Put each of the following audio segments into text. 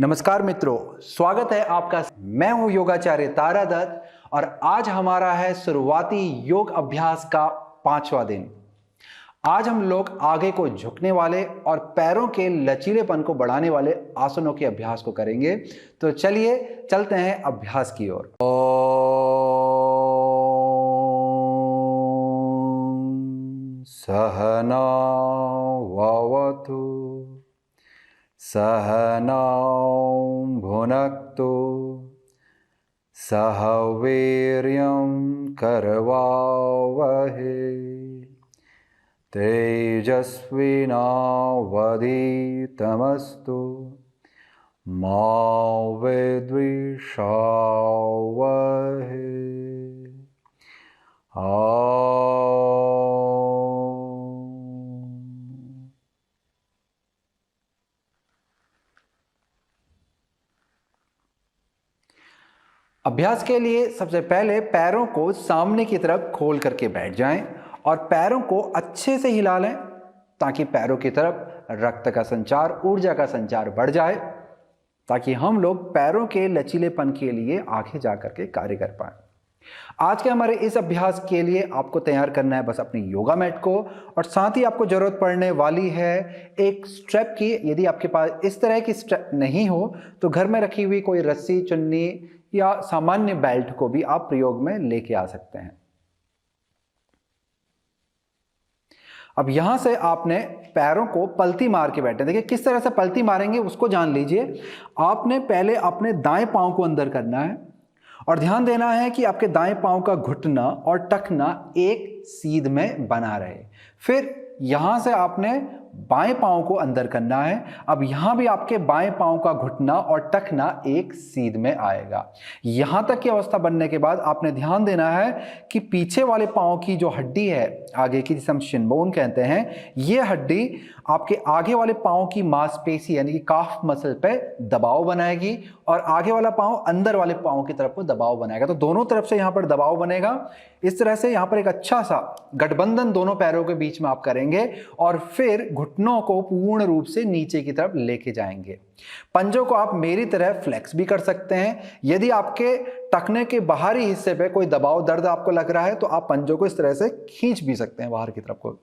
नमस्कार मित्रों, स्वागत है आपका। मैं हूं योगाचार्य तारा दत्त और आज हमारा है शुरुआती योग अभ्यास का 5वां दिन। आज हम लोग आगे को झुकने वाले और पैरों के लचीलेपन को बढ़ाने वाले आसनों के अभ्यास को करेंगे। तो चलिए चलते हैं अभ्यास की ओर। सहना भवतु सहनौ भुनक्तु सह वीर्यं करवावहै तेजस्विनावधीतमस्तु मा विद्विषावहै। अभ्यास के लिए सबसे पहले पैरों को सामने की तरफ खोल करके बैठ जाएं और पैरों को अच्छे से हिला लें ताकि पैरों की तरफ रक्त का संचार, ऊर्जा का संचार बढ़ जाए, ताकि हम लोग पैरों के लचीलेपन के लिए आगे जा करके कार्य कर पाएं। आज के हमारे इस अभ्यास के लिए आपको तैयार करना है बस अपनी योगा मैट को, और साथ ही आपको जरूरत पड़ने वाली है एक स्ट्रेप की। यदि आपके पास इस तरह की स्ट्रेप नहीं हो तो घर में रखी हुई कोई रस्सी, चुन्नी या सामान्य बेल्ट को भी आप प्रयोग में लेके आ सकते हैं। अब यहां से आपने पैरों को पलटी मार के बैठे। देखिए किस तरह से पलटी मारेंगे उसको जान लीजिए। आपने पहले अपने दाएं पांव को अंदर करना है और ध्यान देना है कि आपके दाएं पांव का घुटना और टखना एक सीध में बना रहे। फिर यहां से आपने बाएं पांव को अंदर करना है। अब यहां भी आपके बाएं पांव का घुटना और टखना एक सीध में आएगा। यहां तक की अवस्था बनने के बाद आपने ध्यान देना है कि पीछे वाले पांव की जो हड्डी है आगे की, जिसे हम शिन बोन कहते हैं, यह हड्डी आपके आगे वाले पांव की मांसपेशी यानी कि काफ मसल पे दबाव बनाएगी और आगे वाला पांव अंदर वाले पांव की तरफ को दबाव बनाएगा। तो दोनों तरफ से यहां पर दबाव बनेगा। इस तरह से यहां पर एक अच्छा सा गठबंधन दोनों पैरों के बीच में आप करेंगे और फिर घुटनों को पूर्ण रूप से नीचे की तरफ लेके जाएंगे। पंजों को आप मेरी तरह फ्लेक्स भी कर सकते हैं। यदि आपके टखने के बाहरी हिस्से पे कोई दबाव, दर्द आपको लग रहा है तो आप पंजों को इस तरह से खींच भी सकते हैं बाहर की तरफ को।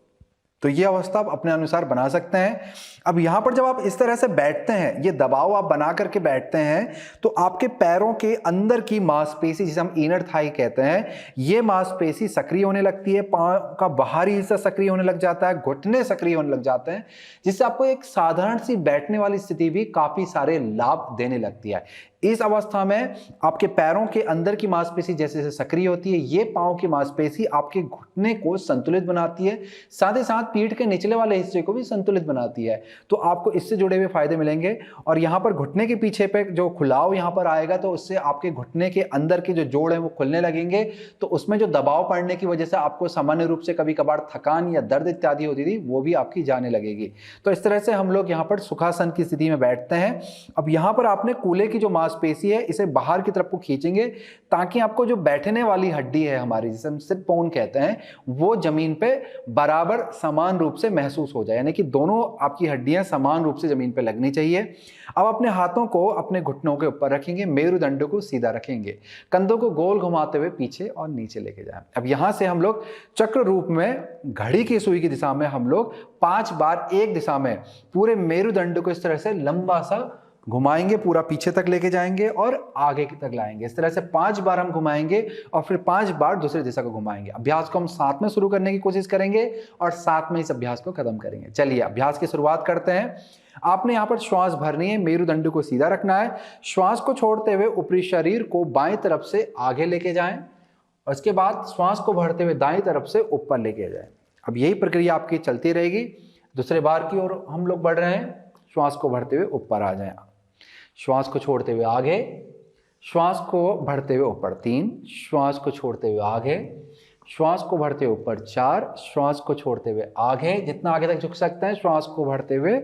तो ये अवस्था आप अपने अनुसार बना सकते हैं। अब यहां पर जब आप इस तरह से बैठते हैं, ये दबाव आप बना करके बैठते हैं, तो आपके पैरों के अंदर की मांसपेशी, जिसे हम इनर थाई कहते हैं, ये मांसपेशी सक्रिय होने लगती है। पांव का बाहरी हिस्सा सक्रिय होने लग जाता है, घुटने सक्रिय होने लग जाते हैं, जिससे आपको एक साधारण सी बैठने वाली स्थिति भी काफी सारे लाभ देने लगती है। इस अवस्था में आपके पैरों के अंदर की मांसपेशी जैसे जैसे सक्रिय होती है, ये पांव की मांसपेशी आपके घुटने को संतुलित बनाती है, साथ ही साथ पीठ के निचले वाले हिस्से को भी संतुलित बनाती है। तो आपको इससे जुड़े हुए फायदे मिलेंगे। और यहाँ पर घुटने के पीछे पे जो खुलाव यहाँ पर आएगा तो उससे आपके घुटने के अंदर के जो जोड़ है वो खुलने लगेंगे। तो उसमें जो दबाव पड़ने की वजह से आपको सामान्य रूप से कभी कभार थकान या दर्द इत्यादि होती थी, वो भी आपकी जाने लगेगी। तो इस तरह से हम लोग यहाँ पर सुखासन की स्थिति में बैठते हैं। अब यहाँ पर आपने कूल्हे की जो मांसपेशी है इसे बाहर की तरफ को खींचेंगे ताकि आपको जो बैठने वाली हड्डी है हमारी, जिसे हम सिट बोन कहते हैं, वो जमीन पे बराबर समान रूप से महसूस हो जाए, यानी कि दोनों आपकी हड्डियां समान रूप से जमीन पे लगनी चाहिए। अब अपने हाथों को अपने घुटनों के ऊपर रखेंगे, मेरुदंड को सीधा रखेंगे, कंधों को गोल घुमाते हुए पीछे और नीचे लेके जाएं। अब यहां से हम लोग चक्र रूप में घड़ी की सुई की दिशा में हम लोग 5 बार एक दिशा में पूरे मेरुदंड को इस तरह से लंबा सा घुमाएंगे, पूरा पीछे तक लेके जाएंगे और आगे तक लाएंगे। इस तरह से 5 बार हम घुमाएंगे और फिर 5 बार दूसरी दिशा को घुमाएंगे। अभ्यास को हम साथ में शुरू करने की कोशिश करेंगे और साथ में इस अभ्यास को खत्म करेंगे। चलिए अभ्यास की शुरुआत करते हैं। आपने यहाँ पर श्वास भरनी है, मेरुदंड को सीधा रखना है। श्वास को छोड़ते हुए ऊपरी शरीर को बाएं तरफ से आगे लेके जाएं और इसके बाद श्वास को भरते हुए दाएं तरफ से ऊपर लेके जाएं। अब यही प्रक्रिया आपकी चलती रहेगी। दूसरे बार की ओर हम लोग बढ़ रहे हैं। श्वास को भरते हुए ऊपर आ जाएं, श्वास को छोड़ते हुए आगे, श्वास को भरते हुए ऊपर 3, श्वास को छोड़ते हुए आगे, श्वास को भरते हुए ऊपर 4, श्वास को छोड़ते हुए आगे, जितना आगे तक झुक सकते हैं, श्वास को भरते हुए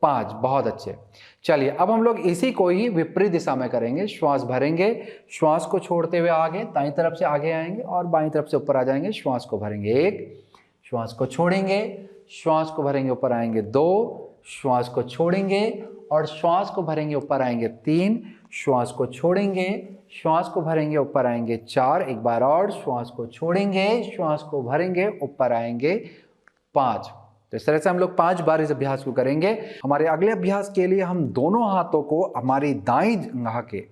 5। बहुत अच्छे। चलिए अब हम लोग इसी को ही विपरीत दिशा में करेंगे। श्वास भरेंगे, श्वास को छोड़ते हुए आगे, दाईं तरफ से आगे आएंगे और बाईं तरफ से ऊपर आ जाएंगे। श्वास को भरेंगे 1, श्वास को छोड़ेंगे, श्वास को भरेंगे ऊपर आएंगे 2, श्वास को छोड़ेंगे और श्वास को भरेंगे ऊपर आएंगे 3, श्वास को छोड़ेंगे, श्वास को भरेंगे ऊपर आएंगे 4, एक बार और श्वास को छोड़ेंगे, श्वास को भरेंगे ऊपर आएंगे 5। तो इस तरह से हम लोग 5 बार इस अभ्यास को करेंगे। हमारे अगले अभ्यास के लिए हम दोनों हाथों को हमारी दाईं जंघा के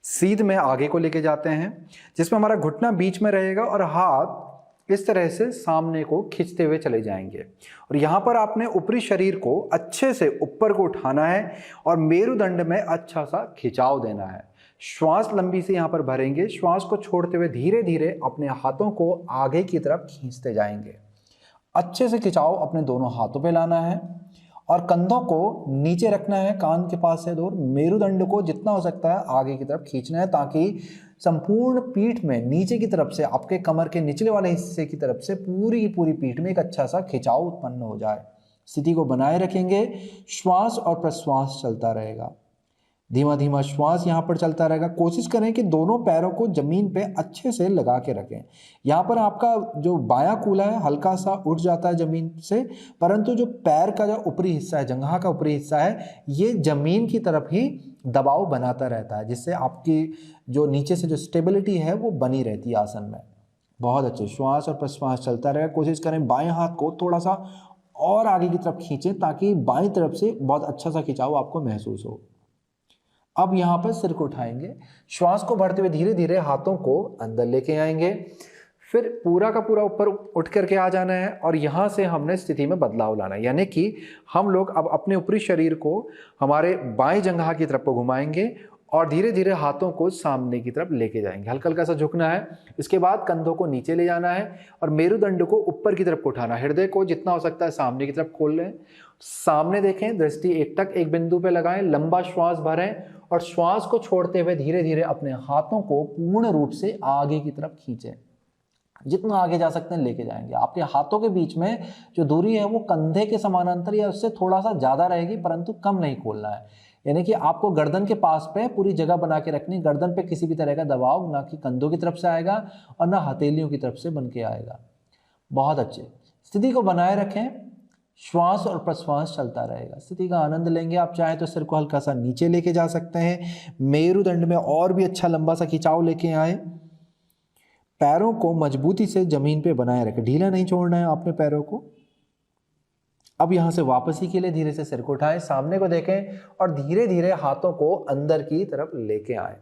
सीध में आगे को लेके जाते हैं, जिसमें हमारा घुटना बीच में रहेगा और हाथ इस तरह से सामने को खींचते हुए चले जाएंगे। और यहाँ पर आपने ऊपरी शरीर को अच्छे से ऊपर को उठाना है और मेरुदंड में अच्छा सा खिंचाव देना है। श्वास लंबी से यहाँ पर भरेंगे, श्वास को छोड़ते हुए धीरे धीरे अपने हाथों को आगे की तरफ खींचते जाएंगे। अच्छे से खिंचाव अपने दोनों हाथों पे लाना है और कंधों को नीचे रखना है, कान के पास से दूर। मेरुदंड को जितना हो सकता है आगे की तरफ खींचना है ताकि संपूर्ण पीठ में नीचे की तरफ से, आपके कमर के निचले वाले हिस्से की तरफ से पूरी की पूरी पीठ में एक अच्छा सा खिंचाव उत्पन्न हो जाए। स्थिति को बनाए रखेंगे, श्वास और प्रश्वास चलता रहेगा, धीमा धीमा श्वास यहाँ पर चलता रहेगा। कोशिश करें कि दोनों पैरों को जमीन पे अच्छे से लगा के रखें। यहाँ पर आपका जो बायां कूल्हा है हल्का सा उठ जाता है जमीन से, परंतु जो पैर का जो ऊपरी हिस्सा है, जंघा का ऊपरी हिस्सा है, ये जमीन की तरफ ही दबाव बनाता रहता है, जिससे आपकी जो नीचे से जो स्टेबिलिटी है वो बनी रहती है आसन में। बहुत अच्छे, श्वास और प्रश्वास चलता रहेगा। कोशिश करें बाएं हाथ को थोड़ा सा और आगे की तरफ खींचें ताकि बाईं तरफ से बहुत अच्छा सा खिंचाव आपको महसूस हो। अब यहाँ पर सिर को उठाएंगे, श्वास को भरते हुए धीरे धीरे हाथों को अंदर लेके आएंगे, फिर पूरा का पूरा ऊपर उठ करके आ जाना है और यहाँ से हमने स्थिति में बदलाव लाना है। यानी कि हम लोग अब अपने ऊपरी शरीर को हमारे बाएं जंघा की तरफ को घुमाएंगे और धीरे धीरे हाथों को सामने की तरफ लेके जाएंगे। हल्का हल्का सा झुकना है। इसके बाद कंधों को नीचे ले जाना है और मेरुदंड को ऊपर की तरफ को उठाना। हृदय को जितना हो सकता है सामने की तरफ खोल लें, सामने देखें, दृष्टि एकटक एक बिंदु पे लगाएं, लंबा श्वास भरें और श्वास को छोड़ते हुए धीरे धीरे अपने हाथों को पूर्ण रूप से आगे की तरफ खींचें। जितना आगे जा सकते हैं लेके जाएंगे। आपके हाथों के बीच में जो दूरी है वो कंधे के समानांतर या उससे थोड़ा सा ज़्यादा रहेगी, परंतु कम नहीं खोलना है। यानी कि आपको गर्दन के पास पे पूरी जगह बना के रखनी। गर्दन पे किसी भी तरह का दबाव ना कि कंधों की तरफ से आएगा और ना हथेलियों की तरफ से बन के आएगा। बहुत अच्छे, स्थिति को बनाए रखें, श्वास और प्रश्वास चलता रहेगा। स्थिति का आनंद लेंगे। आप चाहें तो सिर को हल्का सा नीचे लेके जा सकते हैं, मेरुदंड में और भी अच्छा लंबा सा खिंचाव लेके आए। पैरों को मजबूती से जमीन पे बनाए रखें, ढीला नहीं छोड़ना है आपने पैरों को। अब यहां से वापसी के लिए धीरे से सिर को उठाएं, सामने को देखें और धीरे धीरे हाथों को अंदर की तरफ लेके आए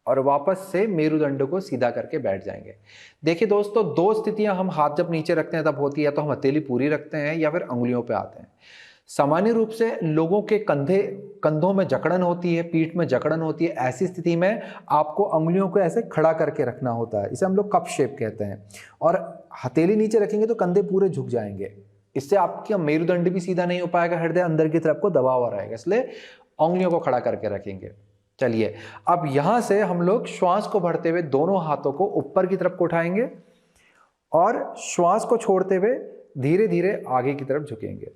और वापस से मेरुदंड को सीधा करके बैठ जाएंगे। देखिए दोस्तों, दो स्थितियां हम हाथ जब नीचे रखते हैं तब होती है, तो हम हथेली पूरी रखते हैं या फिर अंगुलियों पे आते हैं। सामान्य रूप से लोगों के कंधों में जकड़न होती है, पीठ में जकड़न होती है। ऐसी स्थिति में आपको अंगुलियों को ऐसे खड़ा करके रखना होता है, इसे हम लोग कप शेप कहते हैं। और हथेली नीचे रखेंगे तो कंधे पूरे झुक जाएंगे, इससे आपका मेरुदंड भी सीधा नहीं हो पाएगा, हृदय अंदर की तरफ को दबाव आ रहेगा, इसलिए अंगुलियों को खड़ा करके रखेंगे। चलिए, अब यहां से हम लोग श्वास को भरते हुए दोनों हाथों को ऊपर की तरफ को उठाएंगे और श्वास को छोड़ते हुए धीरे धीरे आगे की तरफ झुकेंगे।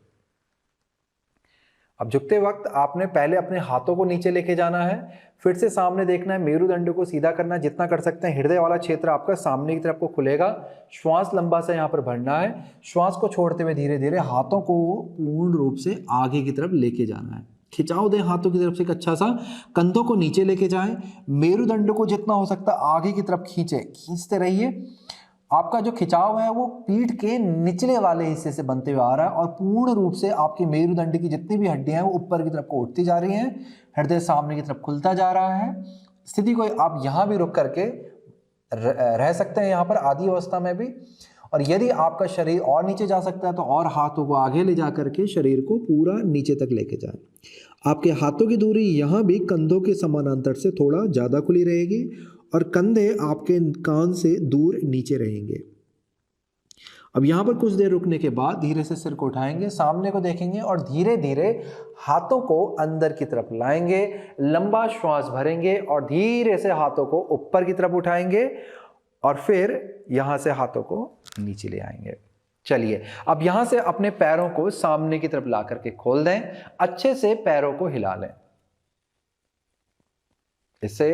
अब झुकते वक्त आपने पहले अपने हाथों को नीचे लेके जाना है, फिर से सामने देखना है, मेरुदंड को सीधा करना है जितना कर सकते हैं। हृदय वाला क्षेत्र आपका सामने की तरफ को खुलेगा। श्वास लंबा सा यहाँ पर भरना है, श्वास को छोड़ते हुए धीरे धीरे हाथों को पूर्ण रूप से आगे की तरफ लेके जाना है। खिंचाव दें हाथों की तरफ से एक अच्छा सा, कंधों को नीचे लेके जाएं, मेरुदंड को जितना हो सकता है आगे की तरफ खींचते रहिए। आपका जो खिंचाव है वो पीठ के निचले वाले हिस्से से बनते हुए आ रहा है और पूर्ण रूप से आपके मेरुदंड की जितनी भी हड्डियां हैं वो ऊपर की तरफ को उठती जा रही हैं, हृदय सामने की तरफ खुलता जा रहा है। स्थिति को आप यहाँ भी रुक करके रह सकते हैं, यहाँ पर आधी अवस्था में भी। और यदि आपका शरीर और नीचे जा सकता है तो और हाथों को आगे ले जा करके शरीर को पूरा नीचे तक लेके जाए। आपके हाथों की दूरी यहाँ भी कंधों के समानांतर से थोड़ा ज़्यादा खुली रहेगी और कंधे आपके कान से दूर नीचे रहेंगे। अब यहाँ पर कुछ देर रुकने के बाद धीरे से सिर को उठाएंगे, सामने को देखेंगे और धीरे धीरे हाथों को अंदर की तरफ लाएंगे, लंबा श्वास भरेंगे और धीरे से हाथों को ऊपर की तरफ उठाएंगे और फिर यहाँ से हाथों को नीचे ले आएंगे। चलिए, अब यहाँ से अपने पैरों को सामने की तरफ ला करके खोल दें, अच्छे से पैरों को हिला लें। इससे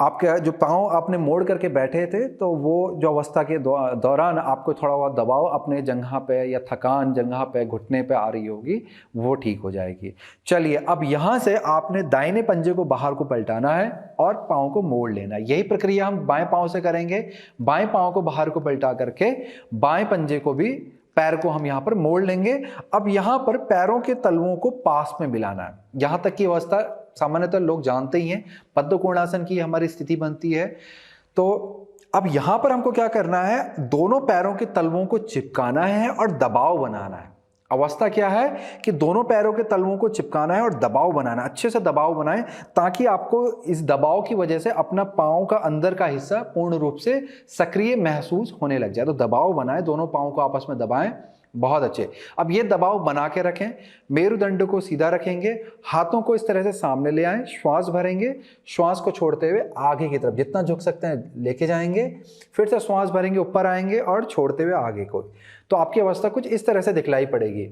आपके जो पाँव आपने मोड़ करके बैठे थे, तो वो जो अवस्था के दौरान आपको थोड़ा बहुत दबाव अपने जगह पे या थकान जगह पे घुटने पे आ रही होगी, वो ठीक हो जाएगी। चलिए, अब यहाँ से आपने दाहिने पंजे को बाहर को पलटाना है और पाँव को मोड़ लेना है। यही प्रक्रिया हम बाएं पाँव से करेंगे। बाएं पाँव को बाहर को पलटा करके बाएं पंजे को भी, पैर को हम यहाँ पर मोड़ लेंगे। अब यहाँ पर पैरों के तलवों को पास में मिलाना है। यहाँ तक की अवस्था सामान्यतः लोग जानते ही हैं, पद्म कोणासन की हमारी स्थिति बनती है। तो अब यहाँ पर हमको क्या करना है, दोनों पैरों के तलवों को चिपकाना है और दबाव बनाना है। अवस्था क्या है कि दोनों पैरों के तलवों को चिपकाना है और दबाव बनाना है। अच्छे से दबाव बनाएं ताकि आपको इस दबाव की वजह से अपना पाँव का अंदर का हिस्सा पूर्ण रूप से सक्रिय महसूस होने लग जाए। तो दबाव बनाएं, दोनों पाँव को आपस में दबाएं। बहुत अच्छे। अब ये दबाव बना के रखें, मेरुदंड को सीधा रखेंगे, हाथों को इस तरह से सामने ले आएं, श्वास भरेंगे, श्वास को छोड़ते हुए आगे की तरफ जितना झुक सकते हैं लेके जाएंगे, फिर से श्वास भरेंगे, ऊपर आएंगे और छोड़ते हुए आगे को। तो आपकी अवस्था कुछ इस तरह से दिखलाई पड़ेगी।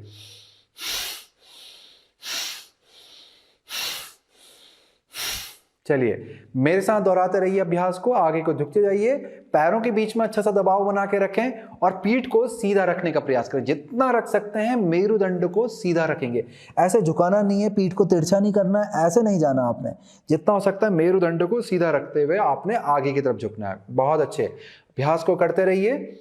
चलिए, मेरे साथ दोहराते रहिए अभ्यास को। आगे को झुकते जाइए, पैरों के बीच में अच्छा सा दबाव बना के रखें और पीठ को सीधा रखने का प्रयास करें। जितना रख सकते हैं मेरुदंड को सीधा रखेंगे। ऐसे झुकाना नहीं है, पीठ को तिरछा नहीं करना है, ऐसे नहीं जाना आपने। जितना हो सकता है मेरुदंड को सीधा रखते हुए आपने आगे की तरफ झुकना है। बहुत अच्छे, अभ्यास को करते रहिए।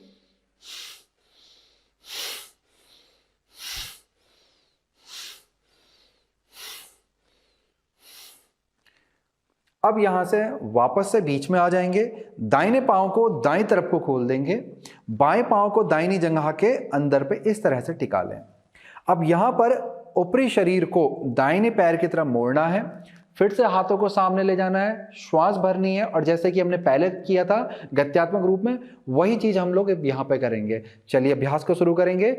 अब यहां से वापस से बीच में आ जाएंगे, दाहिने पांव को दाईं तरफ को खोल देंगे, बाएं पांव को दाहिनी जंघा के अंदर पे इस तरह से टिका लें। अब यहां पर ऊपरी शरीर को दाहिने पैर की तरफ मोड़ना है, फिर से हाथों को सामने ले जाना है, श्वास भरनी है और जैसे कि हमने पहले किया था गत्यात्मक रूप में, वही चीज हम लोग यहां पे करेंगे। चलिए, अभ्यास को शुरू करेंगे।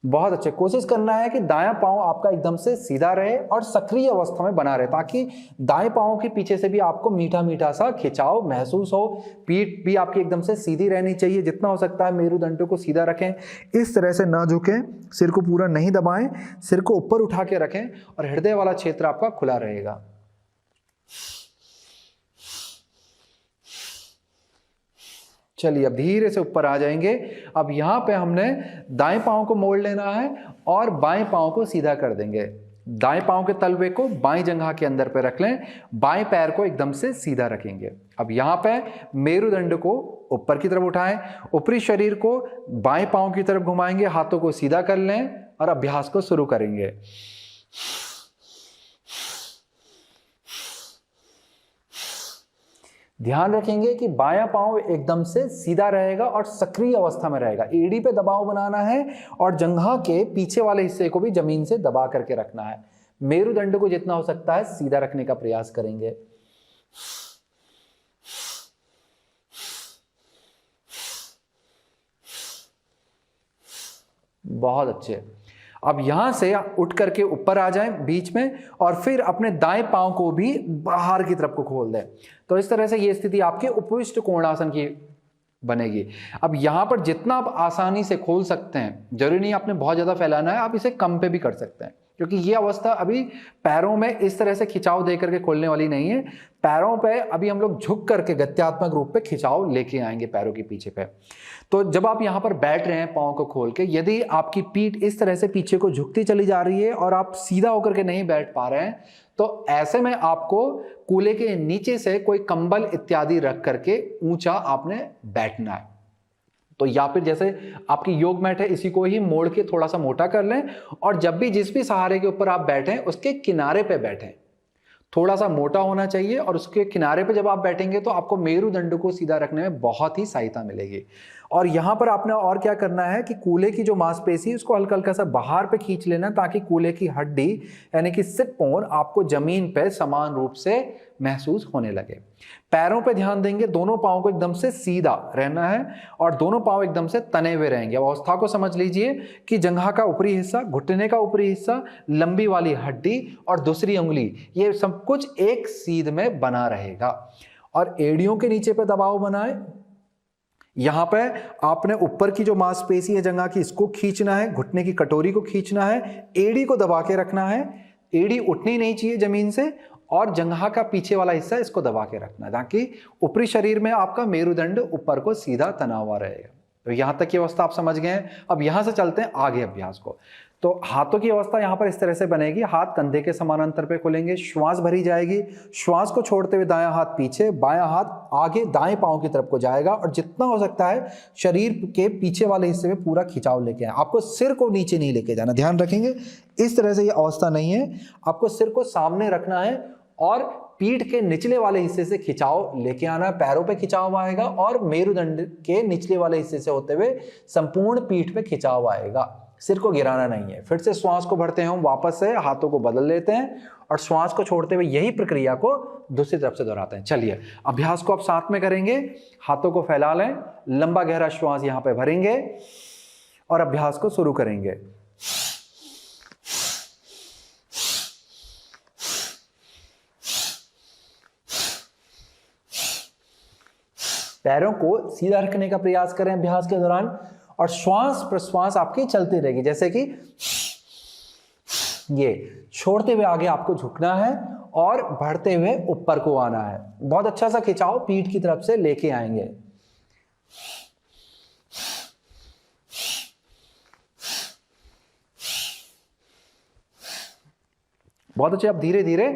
बहुत अच्छे। कोशिश करना है कि दायां पांव आपका एकदम से सीधा रहे और सक्रिय अवस्था में बना रहे, ताकि दाएं पांव के पीछे से भी आपको मीठा मीठा सा खिंचाव महसूस हो। पीठ भी आपकी एकदम से सीधी रहनी चाहिए। जितना हो सकता है मेरुदंड को सीधा रखें, इस तरह से ना झुकें, सिर को पूरा नहीं दबाएं, सिर को ऊपर उठा के रखें और हृदय वाला क्षेत्र आपका खुला रहेगा। चलिए, अब धीरे से ऊपर आ जाएंगे। अब यहां पे हमने दाएं पांव को मोड़ लेना है और बाएं पांव को सीधा कर देंगे। दाएं पांव के तलवे को बाएं जंघा के अंदर पे रख लें, बाएं पैर को एकदम से सीधा रखेंगे। अब यहां पे मेरुदंड को ऊपर की तरफ उठाएं, ऊपरी शरीर को बाएं पांव की तरफ घुमाएंगे, हाथों को सीधा कर लें और अभ्यास को शुरू करेंगे। ध्यान रखेंगे कि बायां पांव एकदम से सीधा रहेगा और सक्रिय अवस्था में रहेगा। एड़ी पे दबाव बनाना है और जंघा के पीछे वाले हिस्से को भी जमीन से दबा करके रखना है। मेरुदंड को जितना हो सकता है सीधा रखने का प्रयास करेंगे। बहुत अच्छे। अब यहां से उठ करके ऊपर आ जाएं बीच में और फिर अपने दाएं पांव को भी बाहर की तरफ को खोल दें। तो इस तरह से ये स्थिति आपके उपविष्ट कोणासन की बनेगी। अब यहां पर जितना आप आसानी से खोल सकते हैं, जरूरी नहीं आपने बहुत ज्यादा फैलाना है, आप इसे कम पे भी कर सकते हैं, क्योंकि ये अवस्था अभी पैरों में इस तरह से खिंचाव दे करके खोलने वाली नहीं है। पैरों पे अभी हम लोग झुक करके गत्यात्मक रूप पे खिंचाव लेके आएंगे पैरों के पीछे पे। तो जब आप यहाँ पर बैठ रहे हैं पाँव को खोल के, यदि आपकी पीठ इस तरह से पीछे को झुकती चली जा रही है और आप सीधा होकर के नहीं बैठ पा रहे हैं, तो ऐसे में आपको कूल्हे के नीचे से कोई कंबल इत्यादि रख करके ऊंचा आपने बैठना है। तो या फिर जैसे आपकी योग मैट है, इसी को ही मोड़ के थोड़ा सा मोटा कर लें और जब भी जिस भी सहारे के ऊपर आप बैठें उसके किनारे पे बैठें। थोड़ा सा मोटा होना चाहिए और उसके किनारे पे जब आप बैठेंगे तो आपको मेरुदंड को सीधा रखने में बहुत ही सहायता मिलेगी। और यहाँ पर आपने और क्या करना है कि कूल्हे की जो मांसपेशी है उसको हल्का हल्का सा बाहर पे खींच लेना, ताकि कूल्हे की हड्डी यानी कि सिट बोन आपको जमीन पे समान रूप से महसूस होने लगे। पैरों पे ध्यान देंगे, दोनों पाँव को एकदम से सीधा रहना है और दोनों पाँव एकदम से तने हुए रहेंगे। अब अवस्था को समझ लीजिए कि जंघा का ऊपरी हिस्सा, घुटने का ऊपरी हिस्सा, लंबी वाली हड्डी और दूसरी उंगली, ये सब कुछ एक सीध में बना रहेगा। और एड़ियों के नीचे पे दबाव बनाए। यहां पे आपने ऊपर की जो मांसपेशी है जंघा की, इसको खींचना है, घुटने की कटोरी को खींचना है, एड़ी को दबा के रखना है, एड़ी उठनी नहीं चाहिए जमीन से, और जंघा का पीछे वाला हिस्सा इसको दबा के रखना है ताकि ऊपरी शरीर में आपका मेरुदंड ऊपर को सीधा तना हुआ रहेगा। तो यहां तक की अवस्था आप समझ गए हैं। अब यहां से चलते हैं आगे अभ्यास को। तो हाथों की अवस्था यहां पर इस तरह से बनेगी, हाथ कंधे के समानांतर पे खुलेंगे, श्वास भरी जाएगी, श्वास को छोड़ते हुए दायां हाथ पीछे, बायां हाथ आगे दाएं पांव की तरफ को जाएगा, और जितना हो सकता है शरीर के पीछे वाले हिस्से में पूरा खिंचाव लेके आए। आपको सिर को नीचे नहीं लेके जाना, ध्यान रखेंगे इस तरह से ये अवस्था नहीं है। आपको सिर को सामने रखना है और पीठ के निचले वाले हिस्से से खिंचाव लेके आना है, पैरों पे खिंचाव आएगा और मेरुदंड के निचले वाले हिस्से से होते हुए संपूर्ण पीठ पे खिंचाव आएगा। सिर को गिराना नहीं है। फिर से श्वास को भरते हैं हम, वापस से हाथों को बदल लेते हैं और श्वास को छोड़ते हुए यही प्रक्रिया को दूसरी तरफ से दोहराते हैं। चलिए अभ्यास को आप साथ में करेंगे। हाथों को फैला लें, लंबा गहरा श्वास यहां पे भरेंगे और अभ्यास को शुरू करेंगे। पैरों को सीधा रखने का प्रयास करें अभ्यास के दौरान, और श्वास प्रश्वास आपकी चलती रहेगी, जैसे कि ये छोड़ते हुए आगे आपको झुकना है और बढ़ते हुए ऊपर को आना है। बहुत अच्छा सा खिंचाव पीठ की तरफ से लेके आएंगे। बहुत अच्छे। अब धीरे धीरे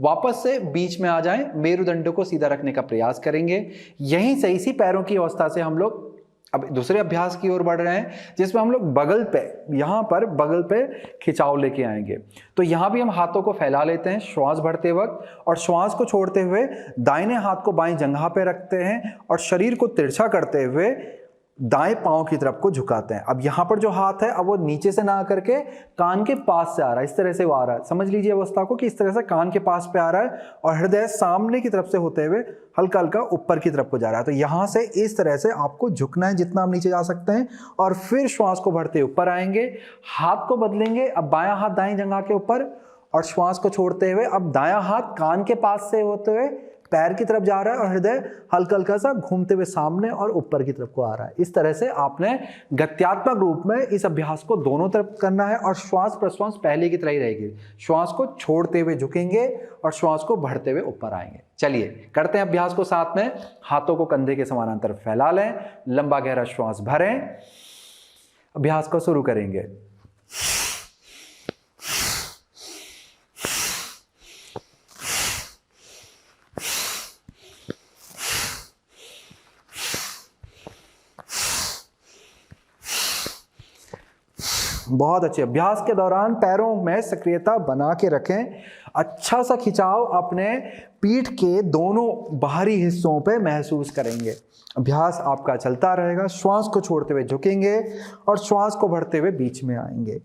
वापस से बीच में आ जाएं, मेरुदंड को सीधा रखने का प्रयास करेंगे। यहीं से इसी पैरों की अवस्था से हम लोग अब दूसरे अभ्यास की ओर बढ़ रहे हैं, जिसमें हम लोग बगल पे, यहां पर बगल पे खिंचाव लेके आएंगे। तो यहां भी हम हाथों को फैला लेते हैं श्वास भरते वक्त, और श्वास को छोड़ते हुए दाहिने हाथ को बाएं जंघा पे रखते हैं और शरीर को तिरछा करते हुए दाएं पांव की तरफ को झुकाते हैं। अब यहां पर जो हाथ है अब वो नीचे से ना आकर के कान के पास से आ रहा है, इस तरह से वो आ रहा है। समझ लीजिए अवस्था को कि इस तरह से कान के पास पे आ रहा है और हृदय सामने की तरफ से होते हुए हल्का हल्का ऊपर की तरफ को जा रहा है। तो यहां से इस तरह से आपको झुकना है जितना आप नीचे जा सकते हैं, और फिर श्वास को भरते ऊपर आएंगे, हाथ को बदलेंगे। अब बायां हाथ दाएं जंघा के ऊपर और श्वास को छोड़ते हुए अब दायां हाथ कान के पास से होते हुए पैर की तरफ जा रहा है और हृदय हल्का हल्का सा घूमते हुए सामने और ऊपर की तरफ को आ रहा है। इस तरह से आपने गत्यात्मक रूप में इस अभ्यास को दोनों तरफ करना है, और श्वास प्रश्वास पहले की तरह ही रहेगी। श्वास को छोड़ते हुए झुकेंगे और श्वास को बढ़ते हुए ऊपर आएंगे। चलिए करते हैं अभ्यास को साथ में। हाथों को कंधे के समानांतर फैला लें, लंबा गहरा श्वास भरें, अभ्यास को शुरू करेंगे। बहुत अच्छे। अभ्यास के दौरान पैरों में सक्रियता बना के रखें। अच्छा सा खिंचाव अपने पीठ के दोनों बाहरी हिस्सों पे महसूस करेंगे। अभ्यास आपका चलता रहेगा। श्वास को छोड़ते हुए झुकेंगे और श्वास को भरते हुए बीच में आएंगे।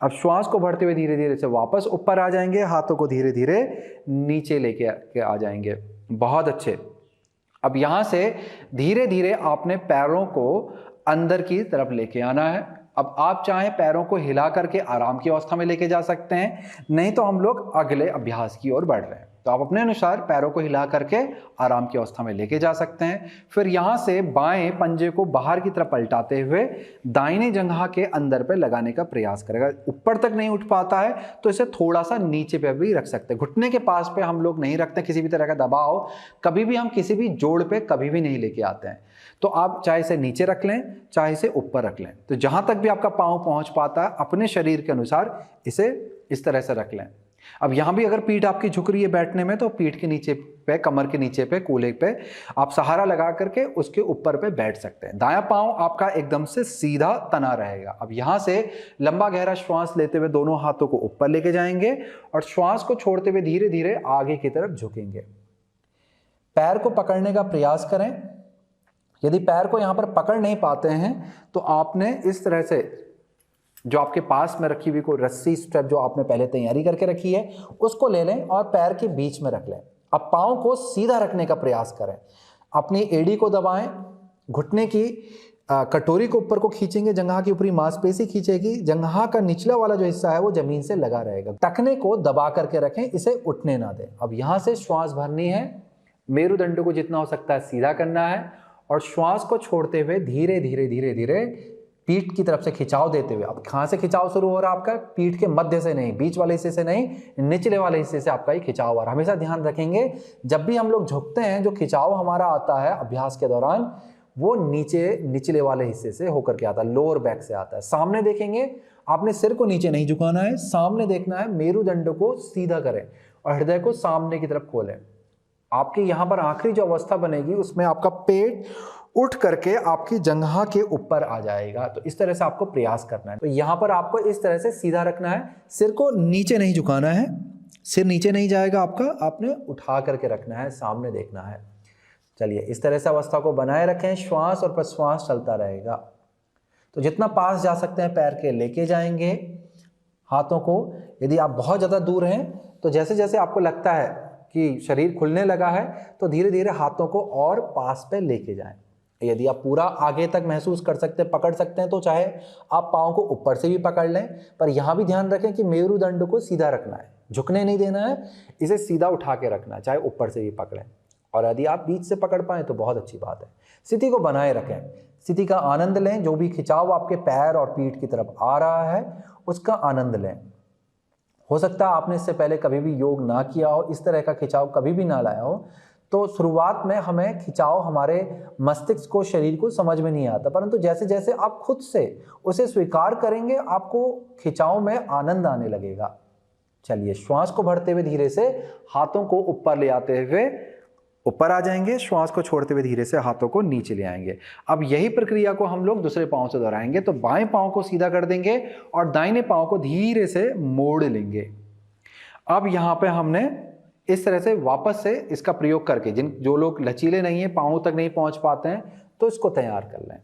अब श्वास को भरते हुए धीरे धीरे से वापस ऊपर आ जाएंगे, हाथों को धीरे धीरे नीचे लेके आ जाएंगे। बहुत अच्छे। अब यहां से धीरे धीरे आपने पैरों को अंदर की तरफ लेके आना है। अब आप चाहें पैरों को हिला करके आराम की अवस्था में लेके जा सकते हैं, नहीं तो हम लोग अगले अभ्यास की ओर बढ़ रहे हैं। तो आप अपने अनुसार पैरों को हिला करके आराम की अवस्था में लेके जा सकते हैं। फिर यहां से बाएं पंजे को बाहर की तरफ पलटाते हुए दाहिने जंघा के अंदर पे लगाने का प्रयास करेगा। ऊपर तक नहीं उठ पाता है तो इसे थोड़ा सा नीचे पे भी रख सकते हैं। घुटने के पास पे हम लोग नहीं रखते, किसी भी तरह का दबाव कभी भी हम किसी भी जोड़ पे कभी भी नहीं लेके आते हैं। तो आप चाहे इसे नीचे रख लें, चाहे इसे ऊपर रख लें। तो जहां तक भी आपका पांव पहुंच पाता है अपने शरीर के अनुसार इसे इस तरह से रख लें। अब यहां भी अगर पीठ आपकी झुक रही है बैठने में, तो पीठ के नीचे पे, कमर के नीचे पे, कूल्हे पे आप सहारा लगा करके उसके ऊपर पे बैठ सकते हैं। दायां पांव आपका एकदम से सीधा तना रहेगा। अब यहां से लंबा गहरा श्वास लेते हुए दोनों हाथों को ऊपर लेके जाएंगे और श्वास को छोड़ते हुए धीरे धीरे आगे की तरफ झुकेंगे। पैर को पकड़ने का प्रयास करें। यदि पैर को यहां पर पकड़ नहीं पाते हैं तो आपने इस तरह से जो आपके पास में रखी हुई कोई रस्सी, स्ट्रेप जो आपने पहले तैयारी करके रखी है, उसको ले लें और पैर के बीच में रख लें। अब पाँव को सीधा रखने का प्रयास करें। अपनी एड़ी को दबाएं, घुटने की कटोरी को ऊपर को खींचेंगे, जंघा की ऊपरी मांसपेशी खींचेगी, जंघा का निचला वाला जो हिस्सा है वो जमीन से लगा रहेगा। टखने को दबा करके रखें, इसे उठने ना दें। अब यहाँ से श्वास भरनी है, मेरुदंड को जितना हो सकता है सीधा करना है और श्वास को छोड़ते हुए धीरे धीरे धीरे धीरे पीठ की तरफ से खिंचाव देते हुए, अब कहाँ से खिंचाव शुरू हो रहा है आपका, पीठ के मध्य से नहीं, बीच वाले हिस्से से नहीं, निचले वाले हिस्से से आपका ये खिंचाव आ रहा है। हमेशा ध्यान रखेंगे जब भी हम लोग झुकते हैं, जो खिंचाव हमारा आता है अभ्यास के दौरान, वो निचले वाले हिस्से से होकर के आता है, लोअर बैक से आता है। सामने देखेंगे, आपने सिर को नीचे नहीं झुकाना है, सामने देखना है, मेरुदंड को सीधा करें और हृदय को सामने की तरफ खोलें। आपके यहाँ पर आखिरी जो अवस्था बनेगी उसमें आपका पेट उठ करके आपकी जंघा के ऊपर आ जाएगा। तो इस तरह से आपको प्रयास करना है। तो यहाँ पर आपको इस तरह से सीधा रखना है, सिर को नीचे नहीं झुकाना है, सिर नीचे नहीं जाएगा आपका, आपने उठा करके रखना है, सामने देखना है। चलिए, इस तरह से अवस्था को बनाए रखें, श्वास और प्रश्वास चलता रहेगा। तो जितना पास जा सकते हैं पैर के लेके जाएंगे हाथों को। यदि आप बहुत ज़्यादा दूर हैं तो जैसे जैसे आपको लगता है कि शरीर खुलने लगा है तो धीरे धीरे हाथों को और पास पे लेके जाएं। यदि आप पूरा आगे तक महसूस कर सकते हैं, पकड़ सकते हैं, तो चाहे आप पाँव को ऊपर से भी पकड़ लें, पर यहाँ भी ध्यान रखें कि मेरुदंड को सीधा रखना है, झुकने नहीं देना है, इसे सीधा उठा के रखना है, चाहे ऊपर से भी पकड़ें। और यदि आप बीच से पकड़ पाएँ तो बहुत अच्छी बात है। स्थिति को बनाए रखें, स्थिति का आनंद लें। जो भी खिंचाव आपके पैर और पीठ की तरफ आ रहा है उसका आनंद लें। हो सकता है आपने इससे पहले कभी भी योग ना किया हो, इस तरह का खिंचाव कभी भी ना लाया हो, तो शुरुआत में हमें खिंचाव हमारे मस्तिष्क को, शरीर को समझ में नहीं आता, परंतु जैसे जैसे आप खुद से उसे स्वीकार करेंगे आपको खिंचाव में आनंद आने लगेगा। चलिए, श्वास को भरते हुए धीरे से हाथों को ऊपर ले आते हुए ऊपर आ जाएंगे, श्वास को छोड़ते हुए धीरे से हाथों को नीचे ले आएंगे। अब यही प्रक्रिया को हम लोग दूसरे पांव से दोहराएंगे। तो बाएं पांव को सीधा कर देंगे और दाहिने पांव को धीरे से मोड़ लेंगे। अब यहाँ पे हमने इस तरह से वापस से इसका प्रयोग करके, जो लोग लचीले नहीं है, पांवों तक नहीं पहुंच पाते हैं, तो इसको तैयार कर लें।